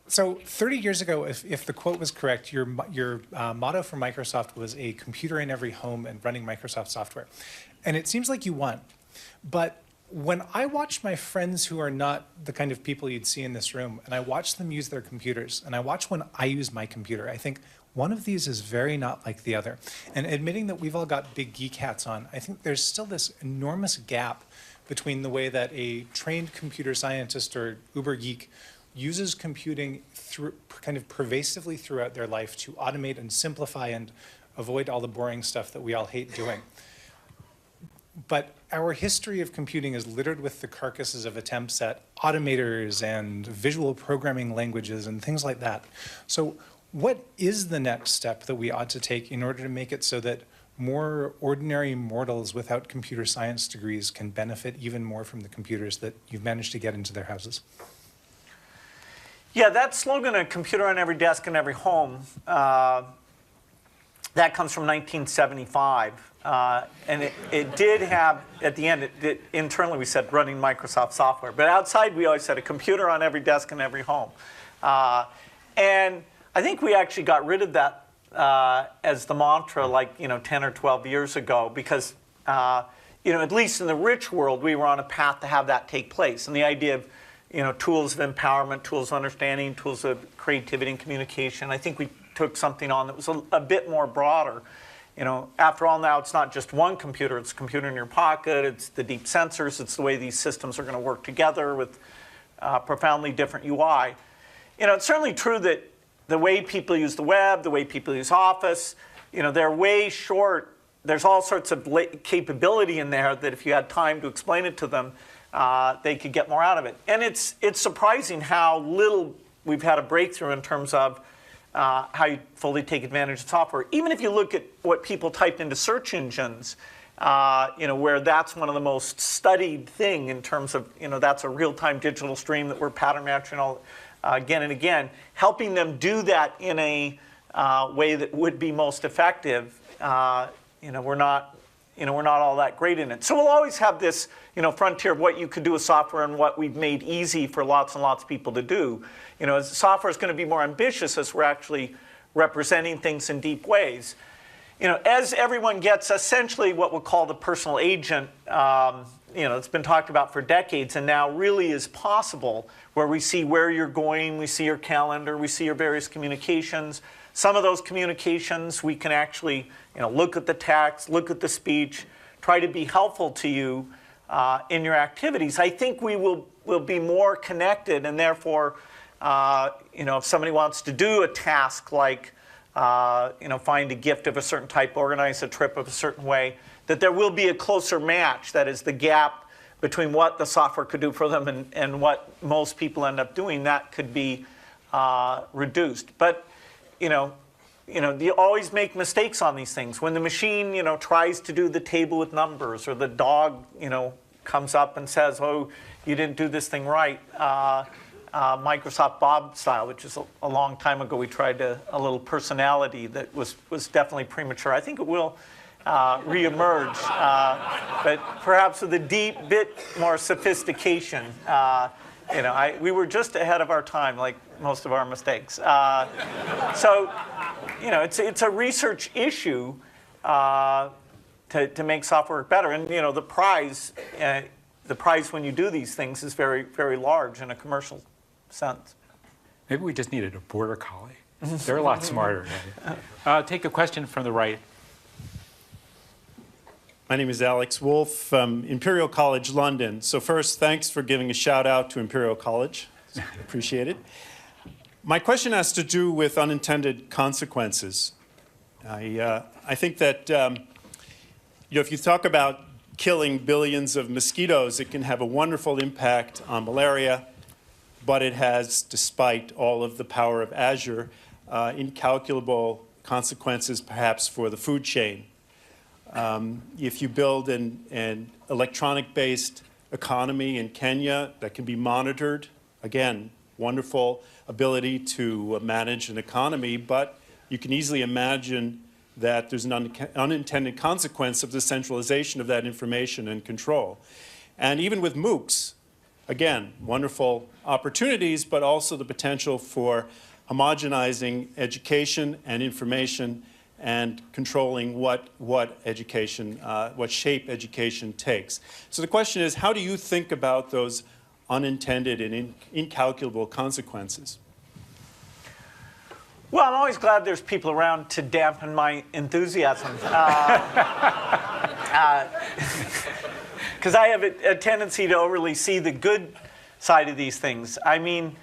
So 30 years ago, if the quote was correct, your motto for Microsoft was a computer in every home and running Microsoft software. And it seems like you won. But when I watch my friends who are not the kind of people you'd see in this room, and I watch them use their computers, and I watch when I use my computer, I think one of these is very not like the other. And admitting that we've all got big geek hats on, I think there's still this enormous gap between the way that a trained computer scientist or uber geek uses computing kind of pervasively throughout their life to automate and simplify and avoid all the boring stuff that we all hate doing. But our history of computing is littered with the carcasses of attempts at automators and visual programming languages and things like that. So what is the next step that we ought to take in order to make it so that more ordinary mortals without computer science degrees can benefit even more from the computers that you've managed to get into their houses? Yeah, that slogan, a computer on every desk in every home, that comes from 1975. And it did have, at the end, internally we said running Microsoft software. But outside we always said a computer on every desk in every home. And I think we actually got rid of that as the mantra like 10 or 12 years ago because at least in the rich world we were on a path to have that take place. And the idea of tools of empowerment, tools of understanding, tools of creativity and communication. I think we took something on that was a bit more broader. After all, now it's not just one computer. It's a computer in your pocket. It's the deep sensors. It's the way these systems are going to work together with profoundly different UI. It's certainly true that the way people use the web, the way people use Office, they're way short. There's all sorts of capability in there that if you had time to explain it to them, they could get more out of it. And it's surprising how little we've had a breakthrough in terms of how you fully take advantage of software. Even if you look at what people typed into search engines, where that's one of the most studied thing in terms of, that's a real-time digital stream that we're pattern matching all again and again, helping them do that in a way that would be most effective. We're not all that great in it. So we'll always have this, frontier of what you could do with software and what we've made easy for lots and lots of people to do. Software is going to be more ambitious as we're actually representing things in deep ways. As everyone gets essentially what we'll call the personal agent, it's been talked about for decades and now really is possible, where we see where you're going, we see your calendar, we see your various communications. Some of those communications we can actually look at the text, look at the speech, try to be helpful to you in your activities. I think we will be more connected, and therefore, if somebody wants to do a task like find a gift of a certain type, organize a trip of a certain way, that there will be a closer match. That is, the gap between what the software could do for them and what most people end up doing, that could be reduced. But, you always make mistakes on these things. When the machine, tries to do the table with numbers, or the dog, comes up and says, oh, you didn't do this thing right. Microsoft Bob style, which is a long time ago, we tried a little personality that was definitely premature. I think it will reemerge, but perhaps with a bit more sophistication. We were just ahead of our time, like most of our mistakes. So, it's a research issue to make software work better. And the prize when you do these things is very, very large in a commercial sense. Maybe we just needed a border collie. They're a lot smarter. Take a question from the right. My name is Alex Wolf from Imperial College London. So first, thanks for giving a shout out to Imperial College. Appreciate it. My question has to do with unintended consequences. I think that if you talk about killing billions of mosquitoes, it can have a wonderful impact on malaria, but it has, despite all of the power of Azure, incalculable consequences perhaps for the food chain. If you build an electronic-based economy in Kenya that can be monitored, again, wonderful ability to manage an economy, but you can easily imagine that there's an unintended consequence of the centralization of that information and control. And even with MOOCs, again, wonderful opportunities, but also the potential for homogenizing education and information and controlling what shape education takes. So the question is, how do you think about those unintended and incalculable consequences? Well, I'm always glad there's people around to dampen my enthusiasm. Because I have a tendency to overly see the good side of these things. I mean,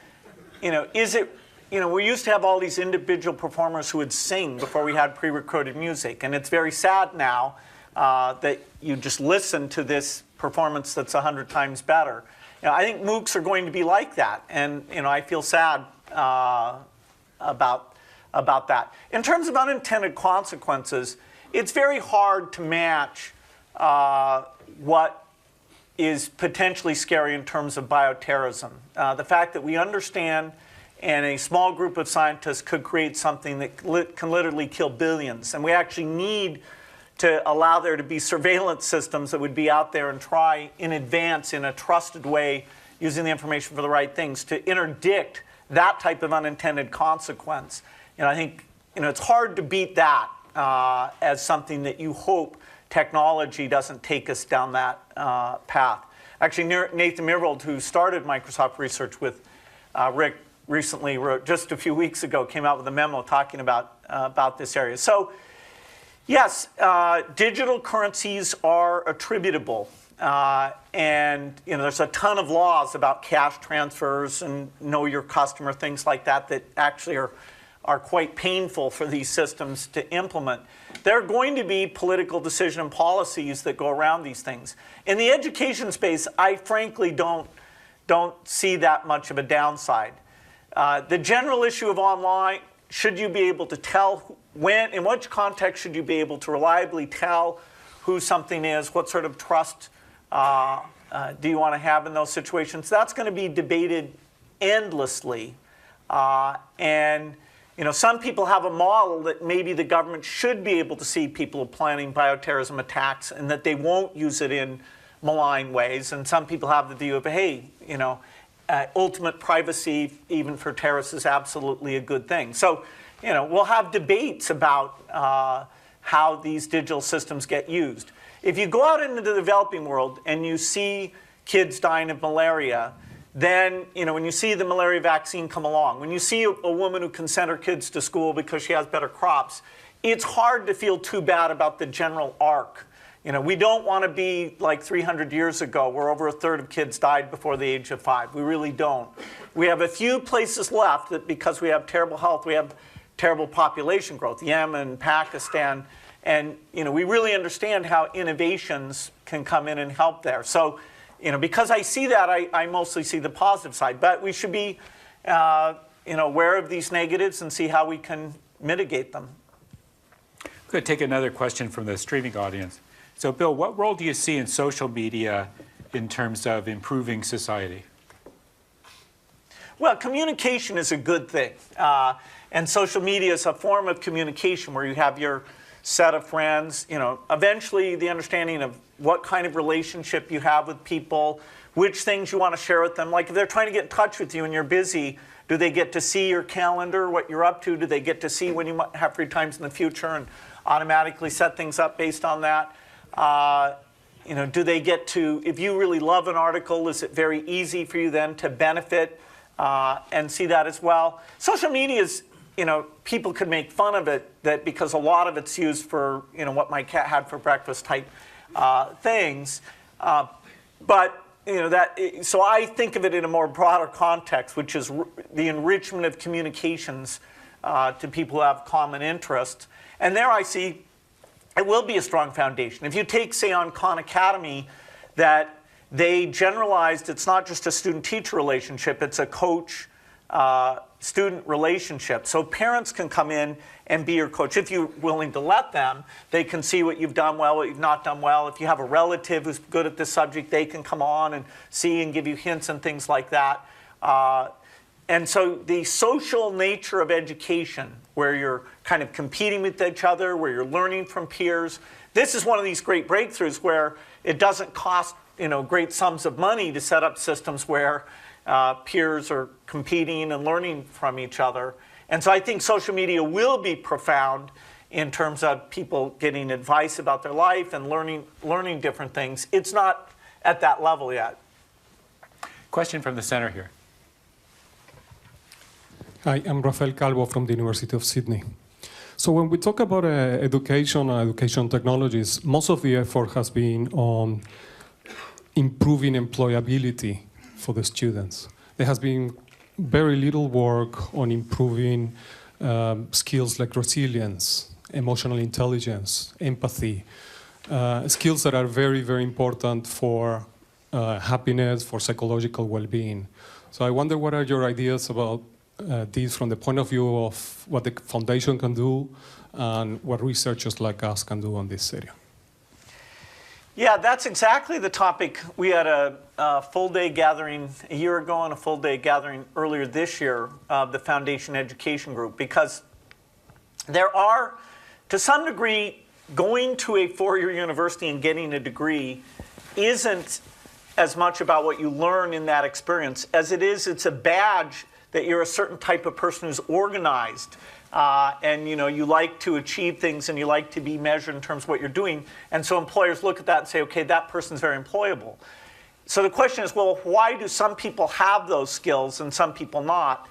we used to have all these individual performers who would sing before we had pre-recorded music. And it's very sad now that you just listen to this performance that's 100 times better. I think MOOCs are going to be like that. And, I feel sad about that. In terms of unintended consequences, it's very hard to match what is potentially scary in terms of bioterrorism. The fact that we understand and a small group of scientists could create something that can literally kill billions. And we actually need to allow there to be surveillance systems that would be out there and try in advance in a trusted way, using the information for the right things, to interdict that type of unintended consequence. I think it's hard to beat that as something that you hope technology doesn't take us down that path. Actually, Nathan Myhrvold, who started Microsoft Research with Rick, recently wrote, just a few weeks ago, came out with a memo talking about this area. So, yes, digital currencies are attributable. And there's a ton of laws about cash transfers and know your customer, things like that, that actually are quite painful for these systems to implement. There are going to be political decision and policies that go around these things. In the education space, I frankly don't see that much of a downside. The general issue of online, should you be able to tell when, in which context should you be able to reliably tell who something is, what sort of trust do you want to have in those situations? That's going to be debated endlessly. And some people have a model that maybe the government should be able to see people planning bioterrorism attacks and that they won't use it in malign ways. And some people have the view of, hey, ultimate privacy, even for terrorists, is absolutely a good thing. So, we'll have debates about how these digital systems get used. If you go out into the developing world and you see kids dying of malaria, then, when you see the malaria vaccine come along, when you see a woman who can send her kids to school because she has better crops, it's hard to feel too bad about the general arc. We don't want to be like 300 years ago where over a third of kids died before the age of 5. We really don't. We have a few places left that because we have terrible health, we have terrible population growth. Yemen, Pakistan, And we really understand how innovations can come in and help there. So because I see that, I mostly see the positive side. But we should be aware of these negatives and see how we can mitigate them. I'm going to take another question from the streaming audience. So Bill, what role do you see in social media in terms of improving society? Well, communication is a good thing. And social media is a form of communication where you have your set of friends, eventually the understanding of what kind of relationship you have with people, which things you want to share with them. Like if they're trying to get in touch with you and you're busy, do they get to see your calendar, what you're up to? Do they get to see when you might have free times in the future and automatically set things up based on that? Do they get to, if you really love an article, is it very easy for you then to benefit and see that as well? Social media is, people could make fun of it that because a lot of it's used for, what my cat had for breakfast type things. So I think of it in a more broader context, which is the enrichment of communications to people who have common interests. And there I see it will be a strong foundation. If you take, say, on Khan Academy, that they generalized it's not just a student-teacher relationship, it's a coach-student relationship. So parents can come in and be your coach. If you're willing to let them, they can see what you've done well, what you've not done well. If you have a relative who's good at this subject, they can come on and see and give you hints and things like that. And so the social nature of education, where you're kind of competing with each other, where you're learning from peers, this is one of these great breakthroughs where it doesn't cost great sums of money to set up systems where peers are competing and learning from each other. And so I think social media will be profound in terms of people getting advice about their life and learning different things. It's not at that level yet. Question from the center here. Hi, I'm Rafael Calvo from the University of Sydney. So when we talk about education and education technologies, most of the effort has been on improving employability for the students. There has been very little work on improving skills like resilience, emotional intelligence, empathy, skills that are very, very important for happiness, for psychological well-being. So I wonder what are your ideas about these from the point of view of what the foundation can do and what researchers like us can do on this area? Yeah, that's exactly the topic. We had a full-day gathering a year ago and a full-day gathering earlier this year of the Foundation Education Group, because there are, to some degree, going to a four-year university and getting a degree isn't as much about what you learn in that experience as it's a badge that you're a certain type of person who's organized. And you like to achieve things and you like to be measured in terms of what you're doing. And so employers look at that and say, okay, that person's very employable. So the question is, well, why do some people have those skills and some people not?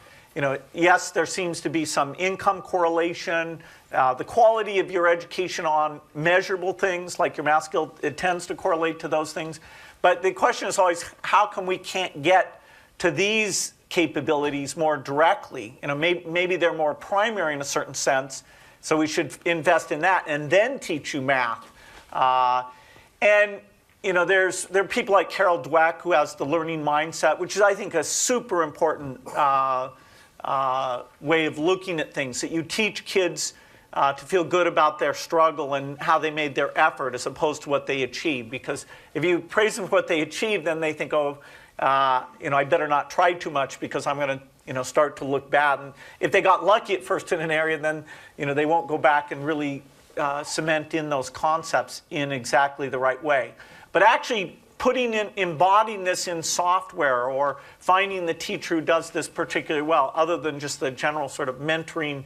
Yes, there seems to be some income correlation. The quality of your education on measurable things like your math skill, it tends to correlate to those things. But the question is always, how come we can't get to these capabilities more directly? Maybe they're more primary in a certain sense, so we should invest in that and then teach you math. There are people like Carol Dweck who has the learning mindset, which is, I think, a super important way of looking at things, that you teach kids to feel good about their struggle and how they made their effort as opposed to what they achieved. Because if you praise them for what they achieved, then they think, oh, I better not try too much because I'm going to start to look bad. And if they got lucky at first in an area, then they won't go back and really cement in those concepts in exactly the right way. But actually embodying this in software or finding the teacher who does this particularly well, other than just the general sort of mentoring,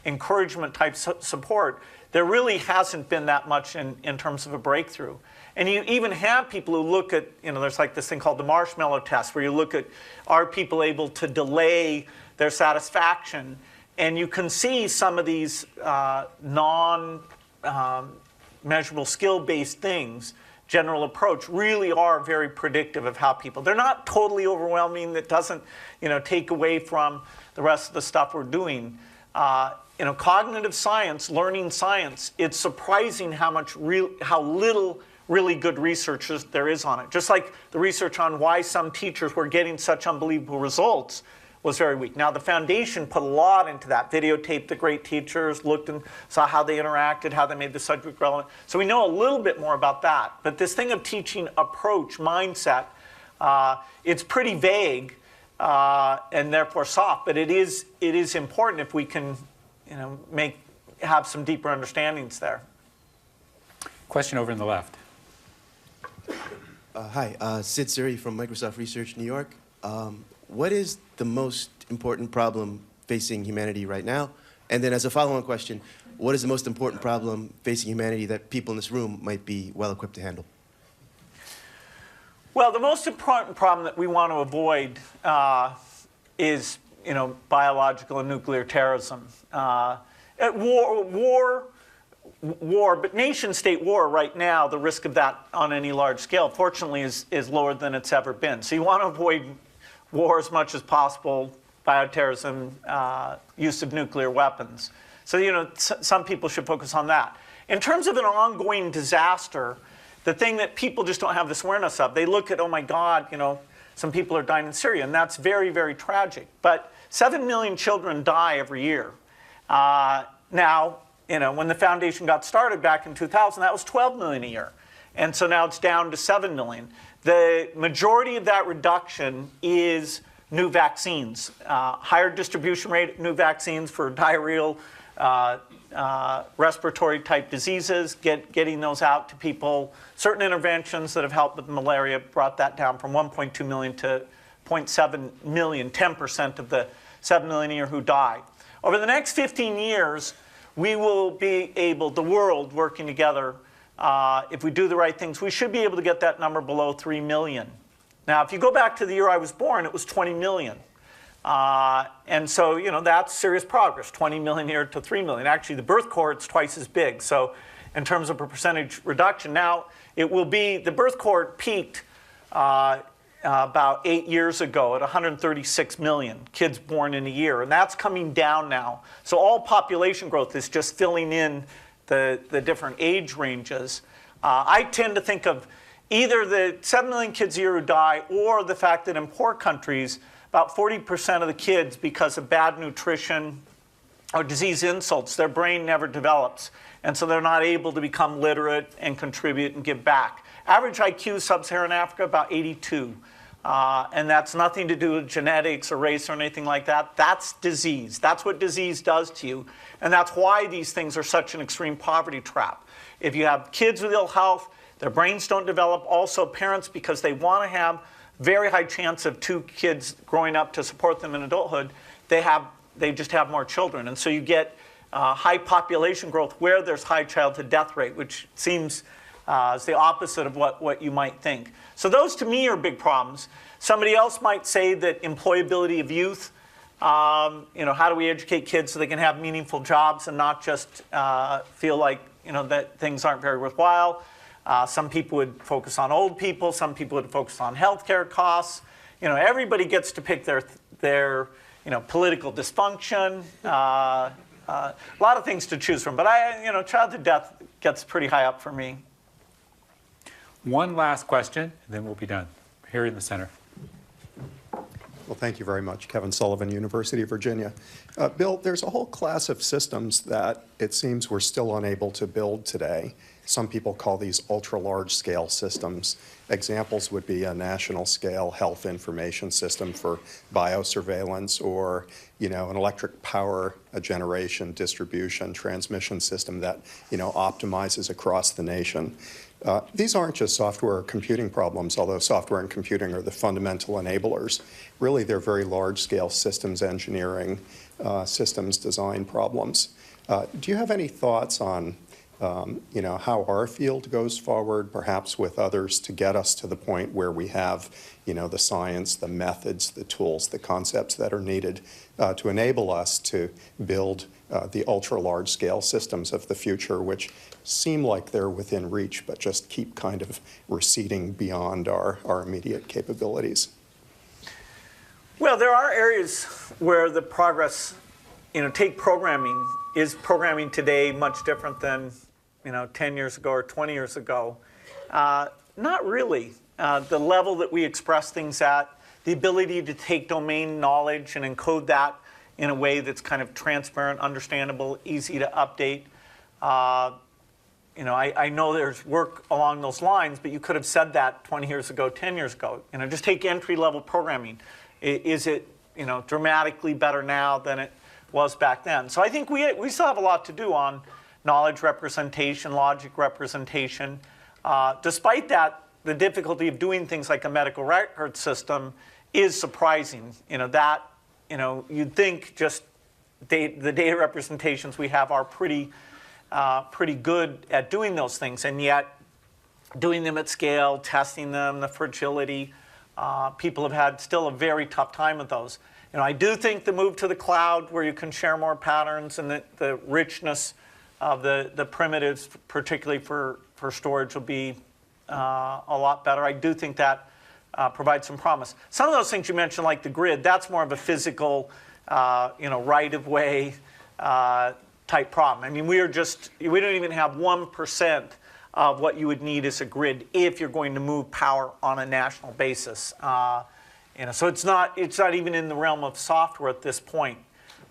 encouragement type support, there really hasn't been that much in terms of a breakthrough. And you even have people who look at, there's like this thing called the marshmallow test, where you look at, are people able to delay their satisfaction? And you can see some of these non-measurable skill-based things, general approach, really are very predictive of how people, they're not totally overwhelming, that doesn't take away from the rest of the stuff we're doing. cognitive science, learning science, it's surprising how little really good research there is on it. Just like the research on why some teachers were getting such unbelievable results was very weak. Now, the foundation put a lot into that, videotaped the great teachers, looked and saw how they interacted, how they made the subject relevant. So we know a little bit more about that. But this thing of teaching approach, mindset, it's pretty vague and therefore soft. But it is important if we can, have some deeper understandings there. Question over in the left. Hi, Sid Suri from Microsoft Research, New York. What is the most important problem facing humanity right now? And then as a follow-on question, what is the most important problem facing humanity that people in this room might be well-equipped to handle? Well, the most important problem that we want to avoid is, biological and nuclear terrorism. War, but nation-state war right now, the risk of that on any large scale, fortunately, is lower than it's ever been. So you want to avoid war as much as possible, bioterrorism, use of nuclear weapons. So, some people should focus on that. In terms of an ongoing disaster, the thing that people just don't have this awareness of, they look at, oh my God, some people are dying in Syria, and that's very, very tragic. But 7 million children die every year. Now, when the foundation got started back in 2000, that was 12 million a year. And so now it's down to 7 million. The majority of that reduction is new vaccines. Higher distribution rate of new vaccines for diarrheal, respiratory type diseases, getting those out to people. Certain interventions that have helped with malaria brought that down from 1.2 million to 0.7 million, 10% of the 7 million a year who die. Over the next 15 years, we will be able, the world working together, if we do the right things, we should be able to get that number below 3 million. Now, if you go back to the year I was born, it was 20 million. And so, that's serious progress, 20 million here to 3 million. Actually, the birth cohort's twice as big. So in terms of a percentage reduction, now it will be, the birth cohort peaked about 8 years ago at 136 million kids born in a year. And that's coming down now. So all population growth is just filling in the different age ranges. I tend to think of either the 7 million kids a year who die or the fact that in poor countries, about 40% of the kids, because of bad nutrition or disease insults, their brain never develops. And so they're not able to become literate and contribute and give back. Average IQ sub-Saharan Africa, about 82. And that's nothing to do with genetics or race or anything like that. That's disease. That's what disease does to you. And that's why these things are such an extreme poverty trap. If you have kids with ill health, their brains don't develop. Also, parents, because they want to have very high chance of 2 kids growing up to support them in adulthood, they just have more children. And so you get high population growth where there's high childhood death rate, which seems is the opposite of what you might think. So those, to me, are big problems. Somebody else might say that employability of youth, how do we educate kids so they can have meaningful jobs and not just feel like, that things aren't very worthwhile. Some people would focus on old people. Some people would focus on healthcare costs. Everybody gets to pick their political dysfunction. A lot of things to choose from. But childhood death gets pretty high up for me. One last question, and then we'll be done. Here in the center. Well, thank you very much. Kevin Sullivan, University of Virginia. Bill, there's a whole class of systems that it seems we're still unable to build today. Some people call these ultra-large scale systems. Examples would be a national scale health information system for biosurveillance, or an electric power generation, distribution, transmission system that optimizes across the nation. These aren't just software or computing problems, although software and computing are the fundamental enablers. Really, they're very large-scale systems engineering, systems design problems. Do you have any thoughts on how our field goes forward, perhaps with others, to get us to the point where we have, the science, the methods, the tools, the concepts that are needed to enable us to build the ultra-large scale systems of the future, which seem like they're within reach, but just keep kind of receding beyond our immediate capabilities? Well, there are areas where the progress, take programming. is programming today much different than 10 years ago or 20 years ago? Not really. The level that we express things at, the ability to take domain knowledge and encode that in a way that's kind of transparent, understandable, easy to update. I know there's work along those lines, but you could have said that 20 years ago, 10 years ago. Just take entry-level programming. Is it dramatically better now than it was back then? So I think we still have a lot to do on knowledge representation, logic representation. Despite that, the difficulty of doing things like a medical record system is surprising. You'd think just the data representations we have are pretty good at doing those things, and yet doing them at scale, testing them, the fragility, people have had still a very tough time with those. I do think the move to the cloud, where you can share more patterns and the richness of the primitives, particularly for storage, will be a lot better. I do think that provides some promise. Some of those things you mentioned, like the grid, that's more of a physical, right-of-way type problem. I mean, we don't even have 1% of what you would need as a grid if you're going to move power on a national basis. So it's not even in the realm of software at this point.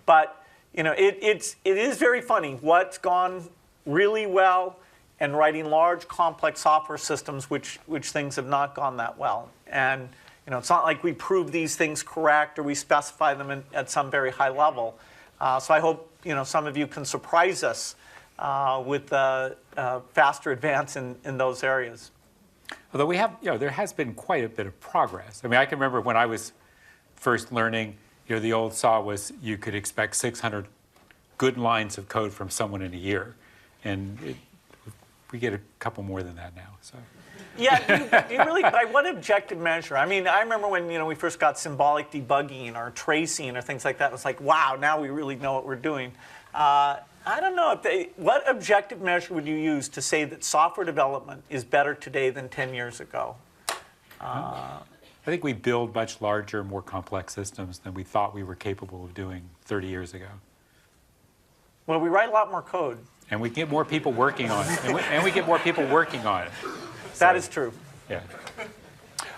But it is very funny what's gone really well, and writing large, complex software systems, which things have not gone that well. And it's not like we prove these things correct or we specify them at some very high level. So I hope some of you can surprise us with faster advance in those areas. Although we have, there has been quite a bit of progress. I mean, I can remember when I was first learning, the old saw was you could expect 600 good lines of code from someone in a year, and we get a couple more than that now. So. Yeah, you really, by what objective measure? I mean, I remember when we first got symbolic debugging or tracing or things like that. It was like, wow, now we really know what we're doing. I don't know what objective measure would you use to say that software development is better today than 10 years ago? I think we build much larger, more complex systems than we thought we were capable of doing 30 years ago. Well, we write a lot more code. And we get more people working on it. And we get more people working on it. That is true. Yeah.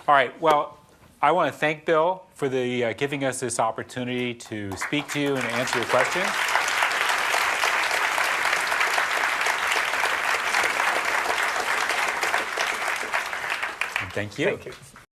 All right. Well, I want to thank Bill for giving us this opportunity to speak to you and answer your questions. And thank you. Thank you.